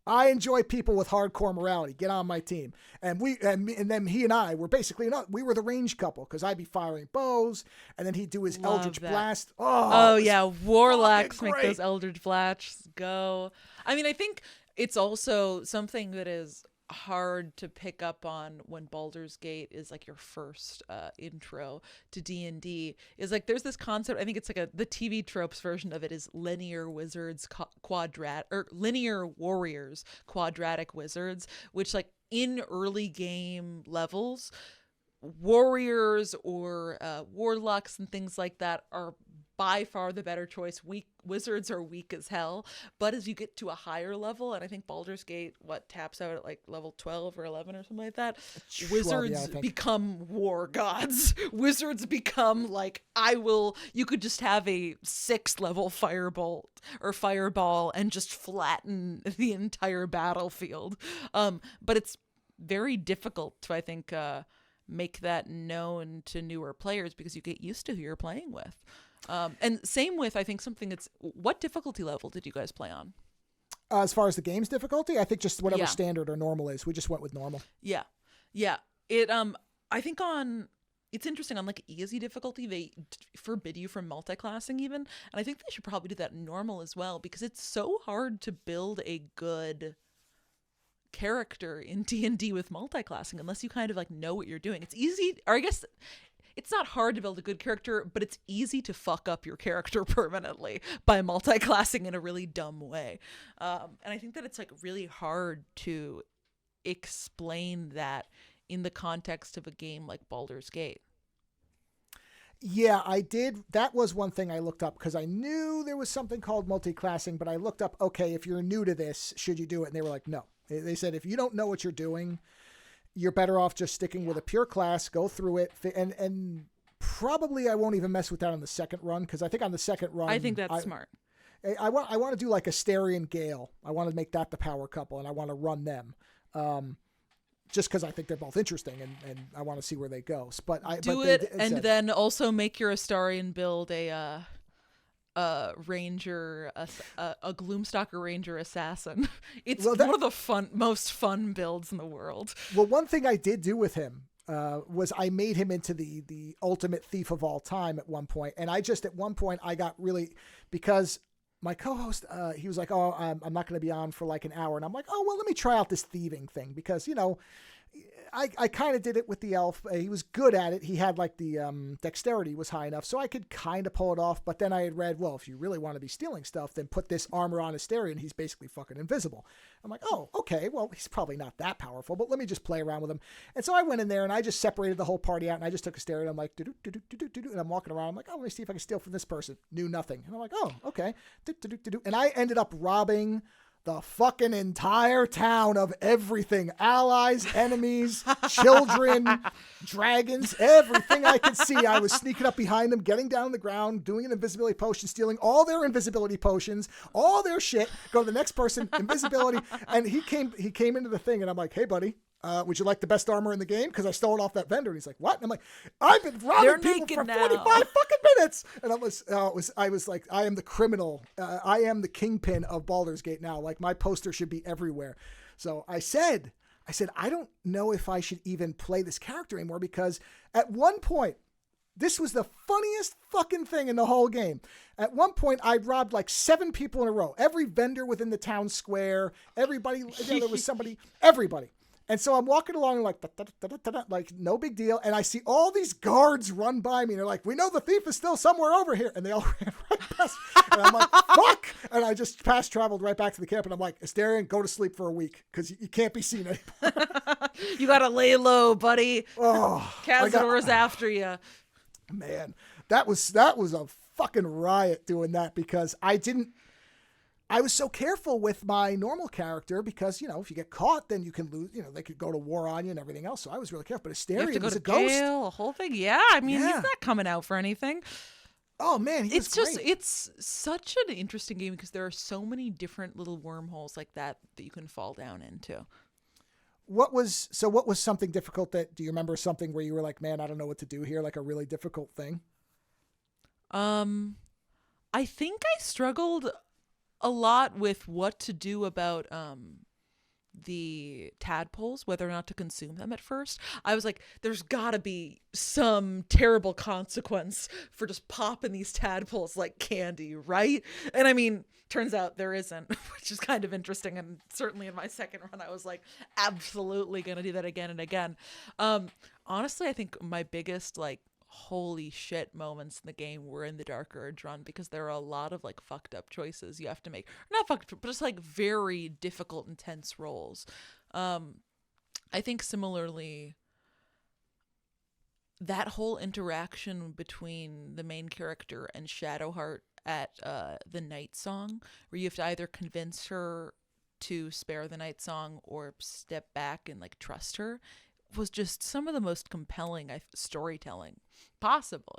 I enjoy people with hardcore morality. Get on my team. And then he and I were basically we were the range couple, because I'd be firing bows, and then he'd do his Eldritch Blast. Oh yeah, Warlocks make those Eldritch Blasts go. I mean, I think it's also something that is hard to pick up on when Baldur's Gate is like your first intro to D&D, is like there's this concept. I think it's like the TV tropes version of it is linear wizards linear warriors, quadratic wizards, which like in early game levels, warriors or warlocks and things like that are by far the better choice. Wizards are weak as hell, but as you get to a higher level, and I think Baldur's Gate taps out at like level 12 or 11 or something like that, 12, wizards become war gods. Wizards become like, you could just have a 6th level firebolt or fireball and just flatten the entire battlefield. But it's very difficult to, I think, make that known to newer players, because you get used to who you're playing with. And same with, I think, something that's, what difficulty level did you guys play on? As far as the game's difficulty, I think just whatever standard or normal is. We just went with normal. Yeah. It, I think it's interesting on like easy difficulty, they forbid you from multi-classing even. And I think they should probably do that in normal as well, because it's so hard to build a good character in D&D with multi-classing unless you kind of like know what you're doing. It's easy, or I guess it's not hard to build a good character, but it's easy to fuck up your character permanently by multi-classing in a really dumb way. And I think that it's like really hard to explain that in the context of a game like Baldur's Gate. Yeah, I did. That was one thing I looked up, because I knew there was something called multi-classing, but I looked up, okay, if you're new to this, should you do it? And they were like, no. They said, if you don't know what you're doing, you're better off just sticking with a pure class, go through it. And probably I won't even mess with that on the second run, because I think on the second run, I think that's smart. I want to do like Asterion Gale. I want to make that the power couple, and I want to run them. Just because I think they're both interesting, and I want to see where they go. But then also make your Astarion build a ranger, a Gloomstalker ranger assassin. It's one of the most fun builds in the world. Well, one thing I did do with him was I made him into the ultimate thief of all time at one point. And at one point I got really, because my co-host, he was like, oh, I'm not going to be on for like an hour. And I'm like, oh, well, let me try out this thieving thing, because, I kind of did it with the elf. He was good at it. He had like the dexterity was high enough, so I could kind of pull it off. But then I had read, well, if you really want to be stealing stuff, then put this armor on Asterion. He's basically fucking invisible. I'm like, oh, okay. Well, he's probably not that powerful, but let me just play around with him. And so I went in there and I just separated the whole party out, and I just took Asterion. I'm like, and I'm walking around. I'm like, oh, let me see if I can steal from this person. Knew nothing. And I'm like, oh, okay. And I ended up robbing the fucking entire town of everything. Allies, enemies, children, dragons, everything I could see. I was sneaking up behind them, getting down on the ground, doing an invisibility potion, stealing all their invisibility potions, all their shit, go to the next person, invisibility. And he came into the thing, and I'm like, hey, buddy, would you like the best armor in the game? Because I stole it off that vendor. And he's like, what? And I'm like, I've been robbing people for 45 fucking minutes. And I was like, I am the criminal. I am the kingpin of Baldur's Gate now. Like, my poster should be everywhere. So I said, I don't know if I should even play this character anymore, because at one point, this was the funniest fucking thing in the whole game. At one point, I robbed like 7 people in a row. Every vendor within the town square, everybody, there was somebody, everybody. And so I'm walking along like, like no big deal. And I see all these guards run by me. And they're like, we know the thief is still somewhere over here. And they all ran right past. And I'm like, fuck. And I just traveled right back to the camp. And I'm like, Asterion, go to sleep for a week, because you can't be seen anymore. You got to lay low, buddy. Oh, Cazador's after you. Man, that was a fucking riot doing that, because I was so careful with my normal character, because, if you get caught, then you can lose, they could go to war on you and everything else. So I was really careful. But Asterion was a ghost. Jail, a whole thing. Yeah. I mean, he's not coming out for anything. Oh man, it's such an interesting game, because there are so many different little wormholes like that you can fall down into. What was something difficult do you remember something where you were like, man, I don't know what to do here? Like a really difficult thing? I think I struggled a lot with what to do about the tadpoles, whether or not to consume them at first. I was like, there's gotta be some terrible consequence for just popping these tadpoles like candy, right? And I mean, turns out there isn't, which is kind of interesting. And certainly in my second run, I was like, absolutely gonna do that again and again. Honestly, I think my biggest holy shit moments in the game were in the Dark Urge run, because there are a lot of fucked up choices you have to make. Not fucked up, but just very difficult, intense roles. I think similarly, that whole interaction between the main character and Shadowheart at the Night Song, where you have to either convince her to spare the Night Song or step back and trust her, was just some of the most compelling storytelling possible.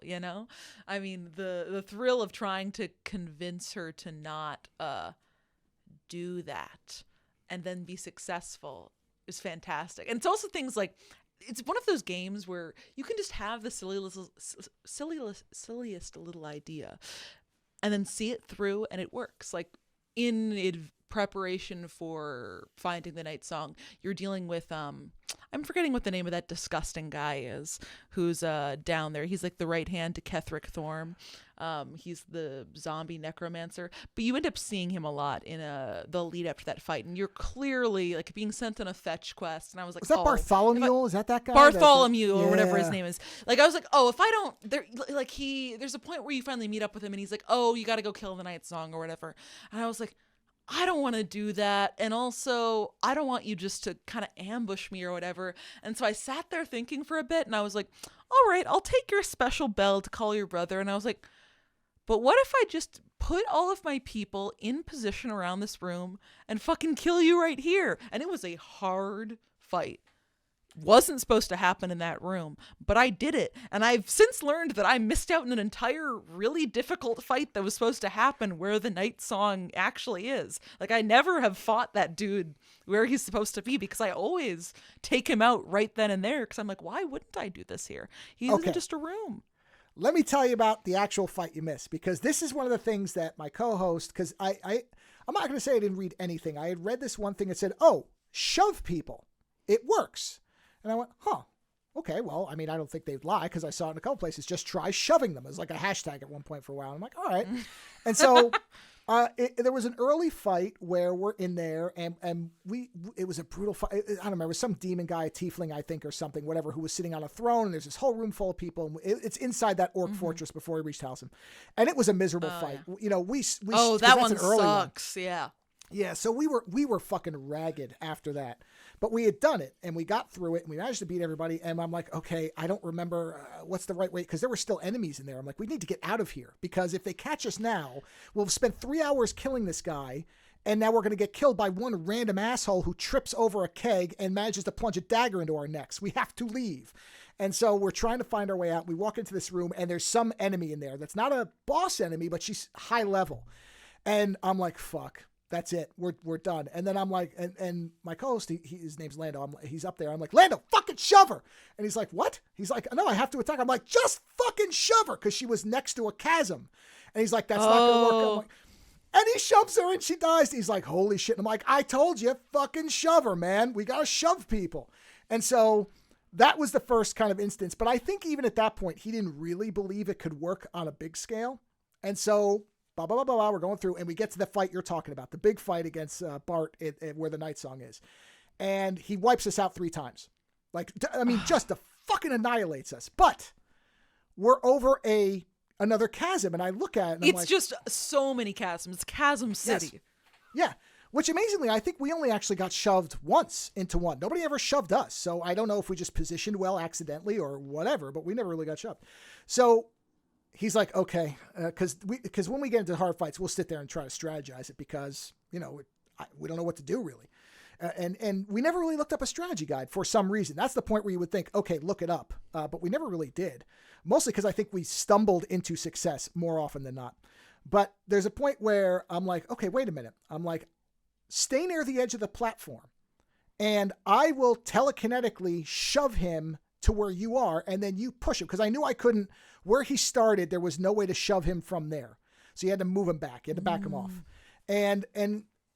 I mean, the thrill of trying to convince her to not do that and then be successful is fantastic. And it's also things like, it's one of those games where you can just have the silliest little idea and then see it through, and it works. In preparation for finding the Night Song, you're dealing with I'm forgetting what the name of that disgusting guy is who's down there. He's the right hand to Ketheric Thorm. He's the zombie necromancer, but you end up seeing him a lot in the lead up to that fight, and you're clearly being sent on a fetch quest. And I was like, is that Bartholomew? Is that guy? Bartholomew or whatever his name is. I was like, oh, if I don't, there's a point where you finally meet up with him, and he's like, oh, you got to go kill the Night Song or whatever. And I was like, I don't want to do that. And also, I don't want you just to kind of ambush me or whatever. And so I sat there thinking for a bit, and I was like, all right, I'll take your special bell to call your brother. And I was like, but what if I just put all of my people in position around this room and fucking kill you right here? And it was a hard fight. Wasn't supposed to happen in that room, but I did it. And I've since learned that I missed out on an entire really difficult fight that was supposed to happen where the Night Song actually is. I never have fought that dude where he's supposed to be, because I always take him out right then and there, because I'm like, why wouldn't I do this here? He's in just a room. Let me tell you about the actual fight you missed, because this is one of the things that my co-host, because I'm not going to say I didn't read anything. I had read this one thing that said, oh, shove people. It works. And I went, huh, okay, well, I mean, I don't think they'd lie, because I saw it in a couple places. Just try shoving them. It was like a hashtag at one point for a while. I'm like, all right. And so there was an early fight where we're in there, and it was a brutal fight. I don't remember, some demon guy, a tiefling, I think, or something, whatever, who was sitting on a throne, and there's this whole room full of people. And it's inside that orc fortress before we reached Halcyon. And it was a miserable fight. Yeah. We that one sucks. Yeah. Yeah, so we were fucking ragged after that. But we had done it, and we got through it, and we managed to beat everybody. And I'm like, okay, I don't remember what's the right way, because there were still enemies in there. I'm like, we need to get out of here, because if they catch us now, we'll have spent 3 hours killing this guy, and now we're going to get killed by one random asshole who trips over a keg and manages to plunge a dagger into our necks. We have to leave. And so we're trying to find our way out. We walk into this room, and there's some enemy in there that's not a boss enemy, but she's high level. And I'm like, fuck. That's it. We're done. And then I'm like, and my co-host, his name's Lando. He's up there. I'm like, Lando, fucking shove her. And he's like, what? He's like, no, I have to attack. I'm like, just fucking shove her, because she was next to a chasm. And he's like, that's not gonna work. I'm like, and he shoves her and she dies. He's like, holy shit. And I'm like, I told you, fucking shove her, man. We gotta shove people. And so that was the first kind of instance. But I think even at that point, he didn't really believe it could work on a big scale. And so blah, blah, blah, blah, blah. We're going through and we get to the fight you're talking about, the big fight against Bart where the night song is. And he wipes us out 3 times. Like, I mean, just fucking annihilates us. But we're over another chasm. And I look at it and I'm it's like, just so many chasms. It's Chasm City. yes. Yeah. Which amazingly, I think we only actually got shoved once into one. Nobody ever shoved us. So I don't know if we just positioned well accidentally or whatever, but we never really got shoved. So he's like, okay, because when we get into hard fights, we'll sit there and try to strategize it because, we don't know what to do really. And we never really looked up a strategy guide for some reason. That's the point where you would think, okay, look it up. But we never really did. Mostly because I think we stumbled into success more often than not. But there's a point where I'm like, okay, wait a minute. I'm like, stay near the edge of the platform and I will telekinetically shove him to where you are, and then you push him. Because I knew I couldn't, where he started, there was no way to shove him from there. So you had to move him back. You had to back him off. And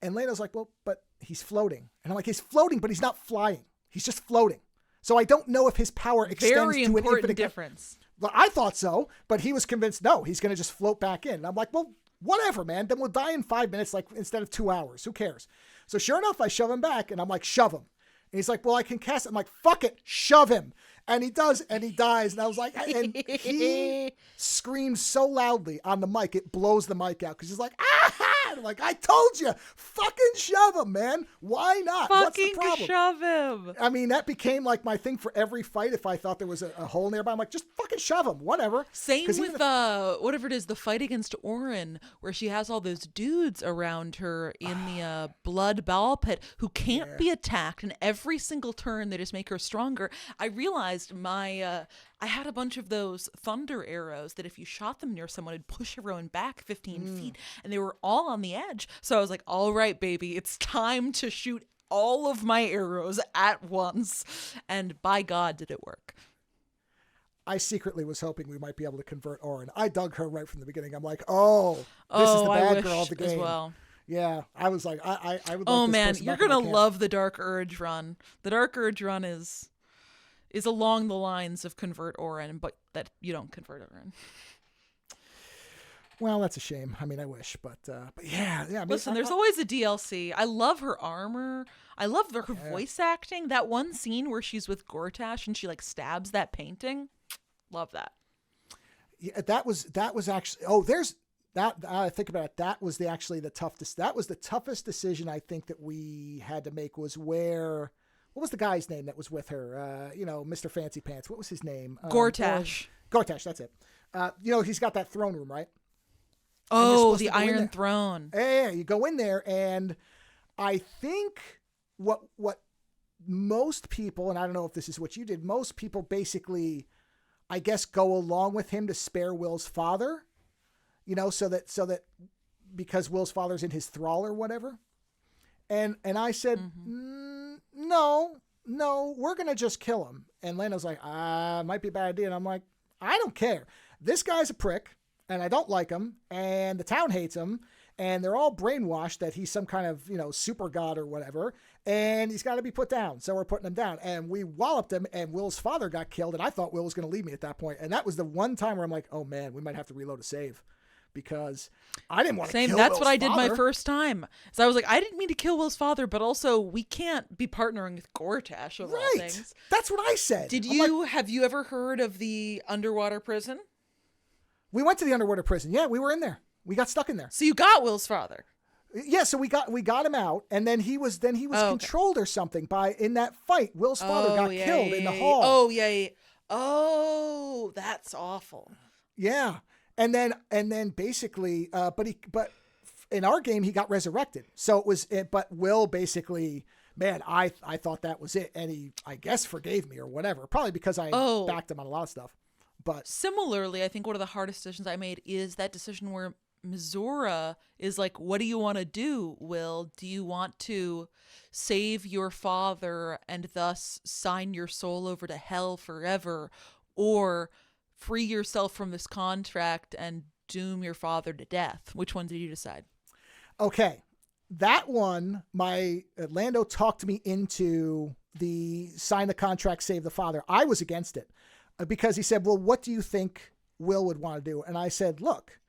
Lando's like, well, but he's floating. And I'm like, he's floating, but he's not flying. He's just floating. So I don't know if his power extends Very to an important infinite difference. Well, I thought so, but he was convinced, no, he's going to just float back in. And I'm like, well, whatever, man. Then we'll die in 5 minutes, like instead of 2 hours. Who cares? So sure enough, I shove him back and I'm like, shove him. And he's like, well, I can cast it. I'm like, fuck it, shove him. And he does, and he dies. And I was like, and he screams so loudly on the mic, it blows the mic out. Because he's like, ah! And I'm like, I told you, fucking shove him, man. Why not? Fucking What's the problem? shove him. I mean, that became like my thing for every fight. If I thought there was a hole nearby, I'm like, just fucking shove him, whatever. Same with whatever it is, the fight against Orin, where she has all those dudes around her in the blood ball pit who can't be attacked, and every single turn they just make her stronger. I realized I had a bunch of those thunder arrows that if you shot them near someone, it'd push everyone back 15 feet, and they were all on the edge. So I was like, all right, baby, it's time to shoot all of my arrows at once. And by God, did it work. I secretly was hoping we might be able to convert Orin. I dug her right from the beginning. I'm like, this is the bad girl of the game. As well. Yeah, I was like, I would like oh this man, person you're back in my gonna camp. love the Dark Urge run. The Dark Urge run is along the lines of convert Orin, but that you don't convert Orin. Well, that's a shame. I mean, I wish, but yeah. I mean, Listen, there's always a DLC. I love her armor. I love her voice acting. That one scene where she's with Gortash and she like stabs that painting. Love that. Yeah, that was actually. Oh, there's that. I think about it. That was actually the toughest. That was the toughest decision I think that we had to make. Was where. What was the guy's name that was with her? Mr. Fancy Pants. What was his name? Gortash. Gortash, that's it. He's got that throne room, right? Oh, the Iron Throne. Yeah, you go in there, and I think what most people, and I don't know if this is what you did, most people basically, I guess, go along with him to spare Will's father, so that because Will's father's in his thrall or whatever. And I said, no, we're going to just kill him. And Lando's like, might be a bad idea. And I'm like, I don't care. This guy's a prick and I don't like him. And the town hates him. And they're all brainwashed that he's some kind of, super god or whatever. And he's got to be put down. So we're putting him down. And we walloped him and Will's father got killed. And I thought Will was going to leave me at that point. And that was the one time where I'm like, oh man, we might have to reload a save. Because I didn't want to kill That's Will's what I did father. my first time. So I was like, I didn't mean to kill Will's father, but also we can't be partnering with Gortash of all things. That's what I said. Have you ever heard of the underwater prison? We went to the underwater prison. Yeah, we were in there. We got stuck in there. So you got Will's father. Yeah, so we got him out, and then he was controlled or something in that fight. Will's father got killed in the hall. Oh yeah. Oh, that's awful. Yeah. And then basically, but in our game, he got resurrected. So but Will basically, man, I thought that was it. And he, I guess, forgave me or whatever, probably because I backed him on a lot of stuff. But similarly, I think one of the hardest decisions I made is that decision where Mizora is like, what do you want to do, Will? Do you want to save your father and thus sign your soul over to hell forever, or free yourself from this contract and doom your father to death? Which one did you decide? Okay. That one, my Lando talked me into the sign the contract, save the father. I was against it because he said, well, what do you think Will would want to do? And I said, look,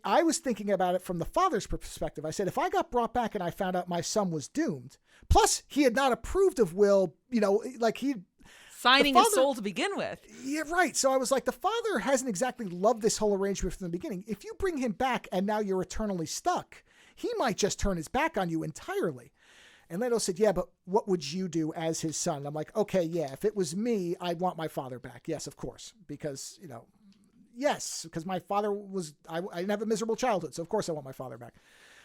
I was thinking about it from the father's perspective. I said, if I got brought back and I found out my son was doomed, plus he had not approved of Will, like he signing his soul to begin with. Yeah, right. So I was like, the father hasn't exactly loved this whole arrangement from the beginning. If you bring him back and now you're eternally stuck, he might just turn his back on you entirely. And Lando said, yeah, but what would you do as his son? I'm like, okay, yeah, if it was me, I'd want my father back. Yes, of course. Because, yes, because my father I didn't have a miserable childhood. So of course I want my father back.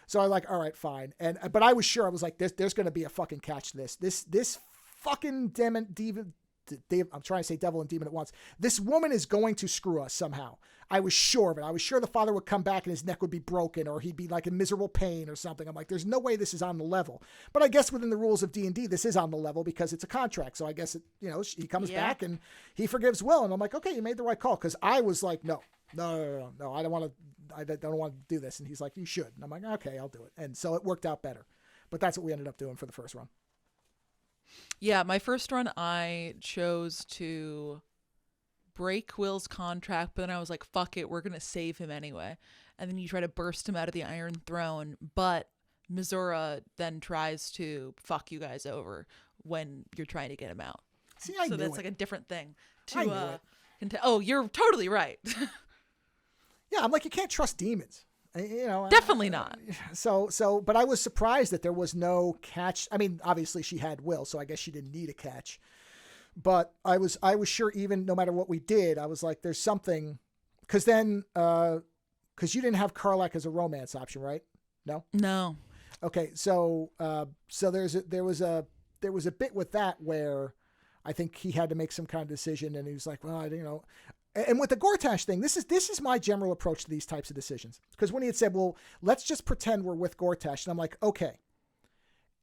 So I was like, all right, fine. But I was sure, I was like, there's going to be a fucking catch to this. This fucking demon, I'm trying to say devil and demon at once. This woman is going to screw us somehow. I was sure of it. I was sure the father would come back and his neck would be broken or he'd be like in miserable pain or something. I'm like, there's no way this is on the level. But I guess within the rules of D&D, this is on the level because it's a contract. So I guess, he comes back and he forgives Will. And I'm like, okay, you made the right call. Because I was like, no, I don't want to do this. And he's like, you should. And I'm like, okay, I'll do it. And so it worked out better. But that's what we ended up doing for the first run. Yeah, my first run, I chose to break Will's contract, but then I was like, fuck it, we're going to save him anyway. And then you try to burst him out of the Iron Throne, but Mizora then tries to fuck you guys over when you're trying to get him out. See, I so knew that's it. like a different thing. I knew it. Oh, you're totally right. Yeah, I'm like, you can't trust demons. Definitely not. But I was surprised that there was no catch. I mean, obviously she had Will, so I guess she didn't need a catch. But I was sure, even no matter what we did, I was like, there's something, because you didn't have Karlak as a romance option, right? No. Okay, so there was a bit with that where I think he had to make some kind of decision, and he was like, well, And with the Gortash thing, this is my general approach to these types of decisions. Because when he had said, well, let's just pretend we're with Gortash. And I'm like, okay,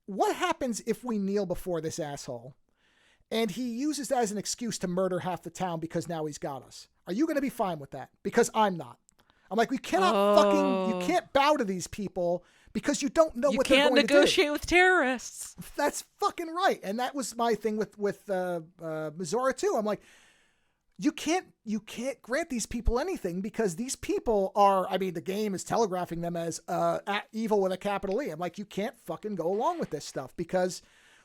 what happens if we kneel before this asshole and he uses that as an excuse to murder half the town because now he's got us? Are you going to be fine with that? Because I'm not. I'm like, you can't bow to these people because you don't know what they're going to do. You can't negotiate with terrorists. That's fucking right. And that was my thing with Mizora too. I'm like, you can't grant these people anything because these people are, the game is telegraphing them as evil with a capital E. I'm like, you can't fucking go along with this stuff because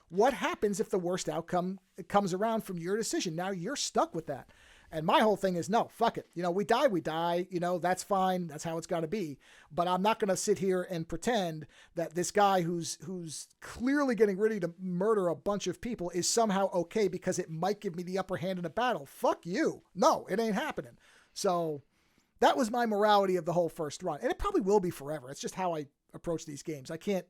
what happens if the worst outcome comes around from your decision? Now you're stuck with that. And my whole thing is, no, fuck it. We die. That's fine. That's how it's got to be. But I'm not going to sit here and pretend that this guy who's clearly getting ready to murder a bunch of people is somehow okay because it might give me the upper hand in a battle. Fuck you. No, it ain't happening. So that was my morality of the whole first run. And it probably will be forever. It's just how I approach these games. I can't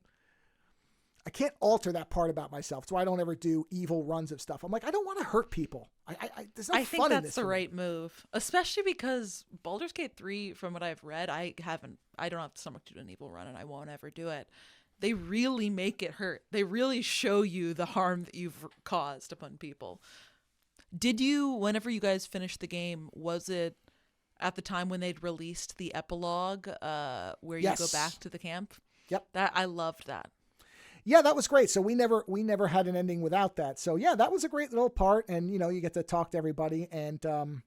alter that part about myself, so I don't ever do evil runs of stuff. I'm like, I don't want to hurt people. There's no fun in this. I think that's the right move, especially because Baldur's Gate 3, from what I've read, I don't have the stomach to do an evil run, and I won't ever do it. They really make it hurt. They really show you the harm that you've caused upon people. Did you, whenever you guys finished the game, was it at the time when they'd released the epilogue, where you go back to the camp? Yep. I loved that. Yeah, that was great. So we never had an ending without that. So yeah, that was a great little part. And you get to talk to everybody. And and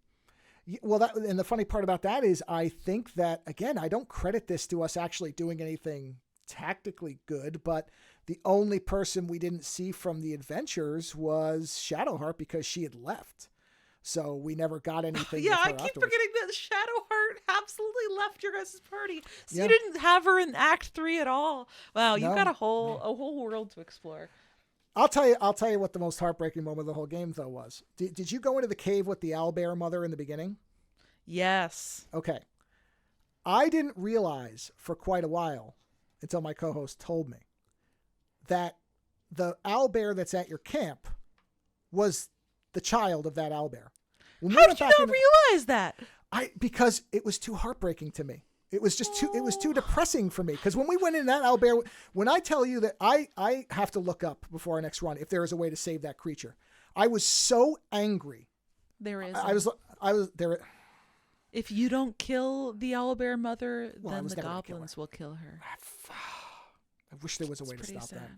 the funny part about that is I think that, again, I don't credit this to us actually doing anything tactically good, but the only person we didn't see from the adventures was Shadowheart because she had left. So we never got anything. Yeah, I keep afterwards. forgetting that Shadowheart absolutely left your guys' party. So you didn't have her in Act 3 at all. Wow, you've got a whole world to explore. I'll tell you what the most heartbreaking moment of the whole game though was. Did you go into the cave with the owlbear mother in the beginning? Yes. Okay. I didn't realize for quite a while until my co-host told me that the owlbear that's at your camp was the child of that owlbear. How did you not realize that? Because it was too heartbreaking to me. It was just too depressing for me. Because when we went in that owlbear, when I tell you that I have to look up before our next run if there is a way to save that creature. I was so angry. There is. I was there. If you don't kill the owlbear mother, Well, then the goblins will kill her. I wish there was a way to stop sad. that.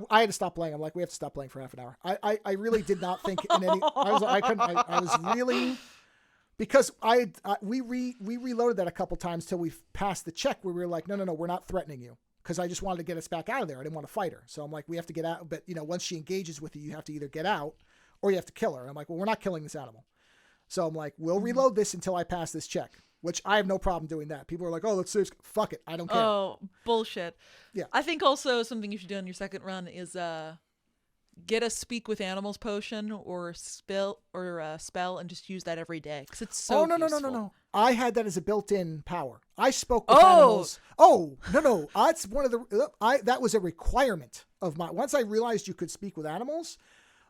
I had to stop playing. I'm like, we have to stop playing for half an hour. I really did not think in any. I was really, because we reloaded that a couple times till we passed the check where we were like, no, we're not threatening you, because I just wanted to get us back out of there. I didn't want to fight her, so I'm like, we have to get out. But once she engages with you, you have to either get out or you have to kill her. And I'm like, well, we're not killing this animal. So I'm like, we'll reload this until I pass this check, which I have no problem doing that. People are like, oh, let's save. Fuck it. I don't care. Oh, bullshit. Yeah. I think also something you should do on your second run is get a speak with animals potion or spell and just use that every day, because it's so useful. No. I had that as a built-in power. I spoke with animals. Oh, no. That's one of the that was a requirement of my. Once I realized you could speak with animals.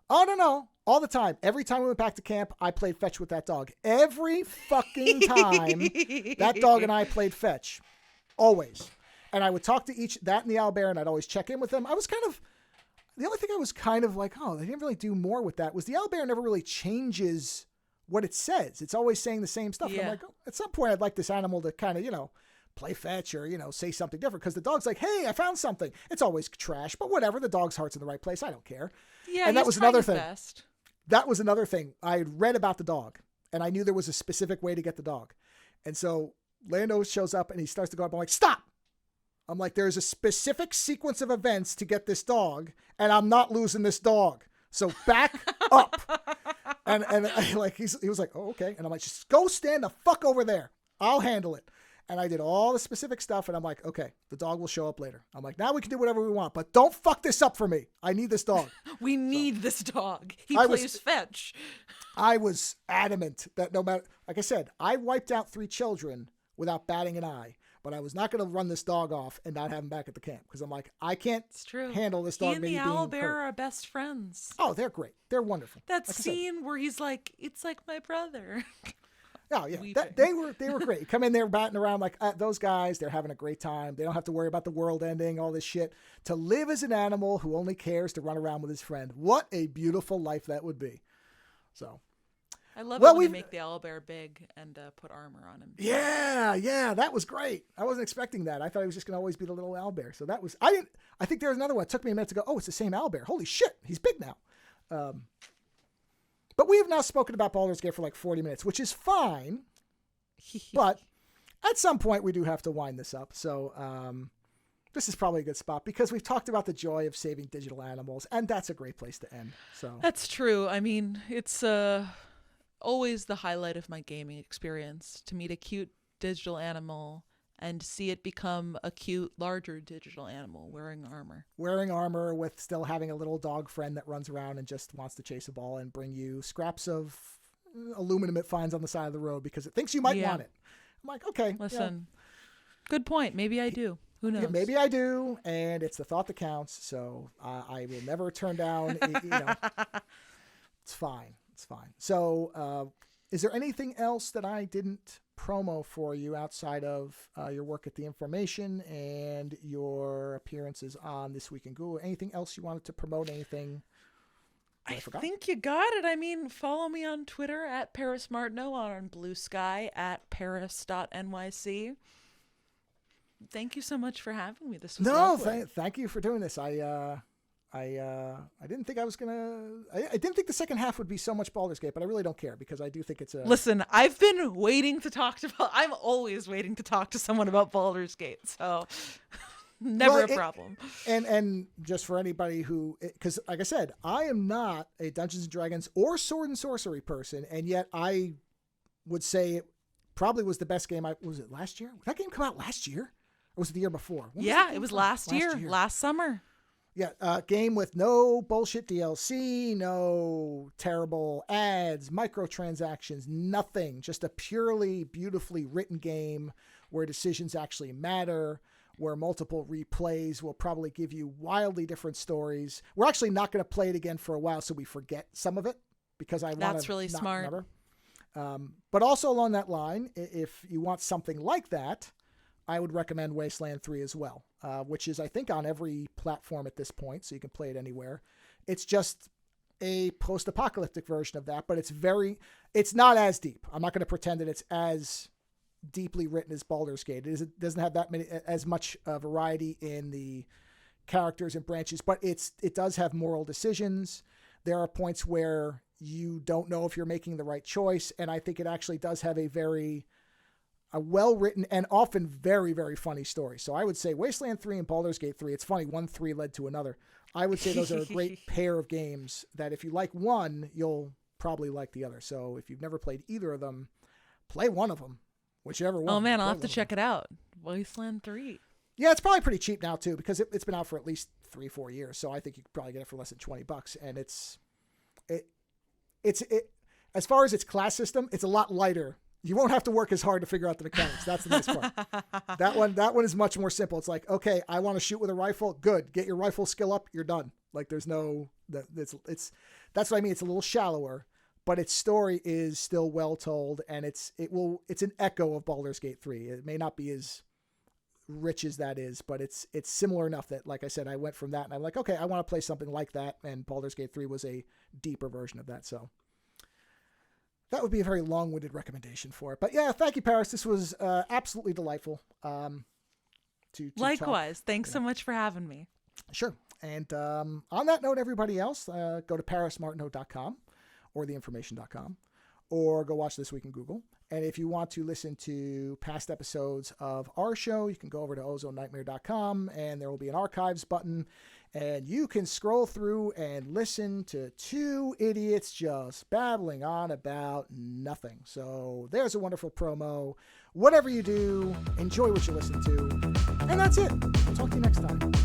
Oh, no. All the time. Every time we went back to camp, I played fetch with that dog. Every fucking time that dog and I played fetch. Always. And I would talk to that and the owlbear, and I'd always check in with them. The only thing I was kind of like, oh, they didn't really do more with that, was the owlbear never really changes what it says. It's always saying the same stuff. Yeah. And I'm like, oh, at some point I'd like this animal to kind of, play fetch or, say something different, because the dog's like, hey, I found something. It's always trash, but whatever. The dog's heart's in the right place. I don't care. Yeah, and that was another thing. Best. That was another thing. I had read about the dog, and I knew there was a specific way to get the dog. And so Lando shows up, and he starts to go up. I'm like, stop. I'm like, there's a specific sequence of events to get this dog, and I'm not losing this dog. So back up. And he was like, oh, okay. And I'm like, just go stand the fuck over there. I'll handle it. And I did all the specific stuff, and I'm like, okay, the dog will show up later. I'm like, now we can do whatever we want, but don't fuck this up for me. I need this dog. We need this dog. He plays fetch. I was adamant that no matter, like I said, I wiped out 3 children without batting an eye, but I was not going to run this dog off and not have him back at the camp, because I'm like, I can't handle this dog. He and the owlbear are best friends. Oh, they're great. They're wonderful. That scene where he's like, it's like my brother. Oh, yeah. They were great. You come in there batting around like those guys. They're having a great time. They don't have to worry about the world ending, all this shit. To live as an animal who only cares to run around with his friend. What a beautiful life that would be. So, I love it when they make the owlbear big and put armor on him. Yeah, that was great. I wasn't expecting that. I thought he was just going to always be the little owlbear. So that was. I think there was another one. It took me a minute to go, oh, it's the same owlbear. Holy shit, he's big now. But we have now spoken about Baldur's Gate for like 40 minutes, which is fine. But at some point, we do have to wind this up. So this is probably a good spot, because we've talked about the joy of saving digital animals, and that's a great place to end. So that's true. I mean, it's always the highlight of my gaming experience to meet a cute digital animal and see it become a cute, larger digital animal wearing armor. Wearing armor with still having a little dog friend that runs around and just wants to chase a ball and bring you scraps of aluminum it finds on the side of the road because it thinks you might want it. I'm like, okay. Listen, good point. Maybe I do. Who knows? Yeah, maybe I do, and it's the thought that counts, so I will never turn down, It's fine. It's fine. So is there anything else that I didn't promo for you outside of your work at The Information and your appearances on This Week in Google? Anything else you wanted to promote? Anything I think you got it. I mean, follow me on Twitter at Paris Martineau, on Blue Sky at paris.nyc. Thank you so much for having me. This was lovely. Thank you for doing this. I didn't think I was gonna. I didn't think the second half would be so much Baldur's Gate, but I really don't care, because I do think it's a. Listen, I've been waiting to talk to. I'm always waiting to talk to someone about Baldur's Gate, so never a problem. And just for anybody who, because like I said, I am not a Dungeons and Dragons or Sword and Sorcery person, and yet I would say it probably was the best game. Was it last year? Did that game come out last year? Or was it the year before? It was last year, last summer. Yeah, game with no bullshit DLC, no terrible ads, microtransactions, nothing. Just a purely beautifully written game where decisions actually matter, where multiple replays will probably give you wildly different stories. We're actually not going to play it again for a while, so we forget some of it, because I want to. That's really smart. Remember. But also along that line, if you want something like that, I would recommend Wasteland 3 as well, which is, I think, on every platform at this point, so you can play it anywhere. It's just a post-apocalyptic version of that, but it's not as deep. I'm not going to pretend that it's as deeply written as Baldur's Gate. It doesn't have as much variety in the characters and branches, but it does have moral decisions. There are points where you don't know if you're making the right choice, and I think it actually does have a well-written and often very, very funny story. So I would say Wasteland 3 and Baldur's Gate 3, it's funny, 3 led to another. I would say those are a great pair of games that if you like one, you'll probably like the other. So if you've never played either of them, play one of them, whichever one. Oh man, I'll have to check it out. Wasteland 3. Yeah, it's probably pretty cheap now too, because it's been out for at least 3-4 years. So I think you could probably get it for less than $20. And it's as far as its class system, it's a lot lighter. You won't have to work as hard to figure out the mechanics. That's the nice part. That one is much more simple. It's like, okay, I want to shoot with a rifle. Good. Get your rifle skill up. You're done. Like that's what I mean. It's a little shallower, but its story is still well told, and it's an echo of Baldur's Gate 3. It may not be as rich as that is, but it's similar enough that, like I said, I went from that and I'm like, okay, I want to play something like that. And Baldur's Gate 3 was a deeper version of that. So that would be a very long-winded recommendation for it. But yeah, thank you, Paris. This was absolutely delightful. To Likewise. talk. Thanks so much for having me. Sure. And on that note, everybody else, go to parismartineau.com or theinformation.com or go watch This Week in Google. And if you want to listen to past episodes of our show, you can go over to ozonenightmare.com and there will be an archives button. And you can scroll through and listen to two idiots just babbling on about nothing. So there's a wonderful promo. Whatever you do, enjoy what you listen to. And that's it. I'll talk to you next time.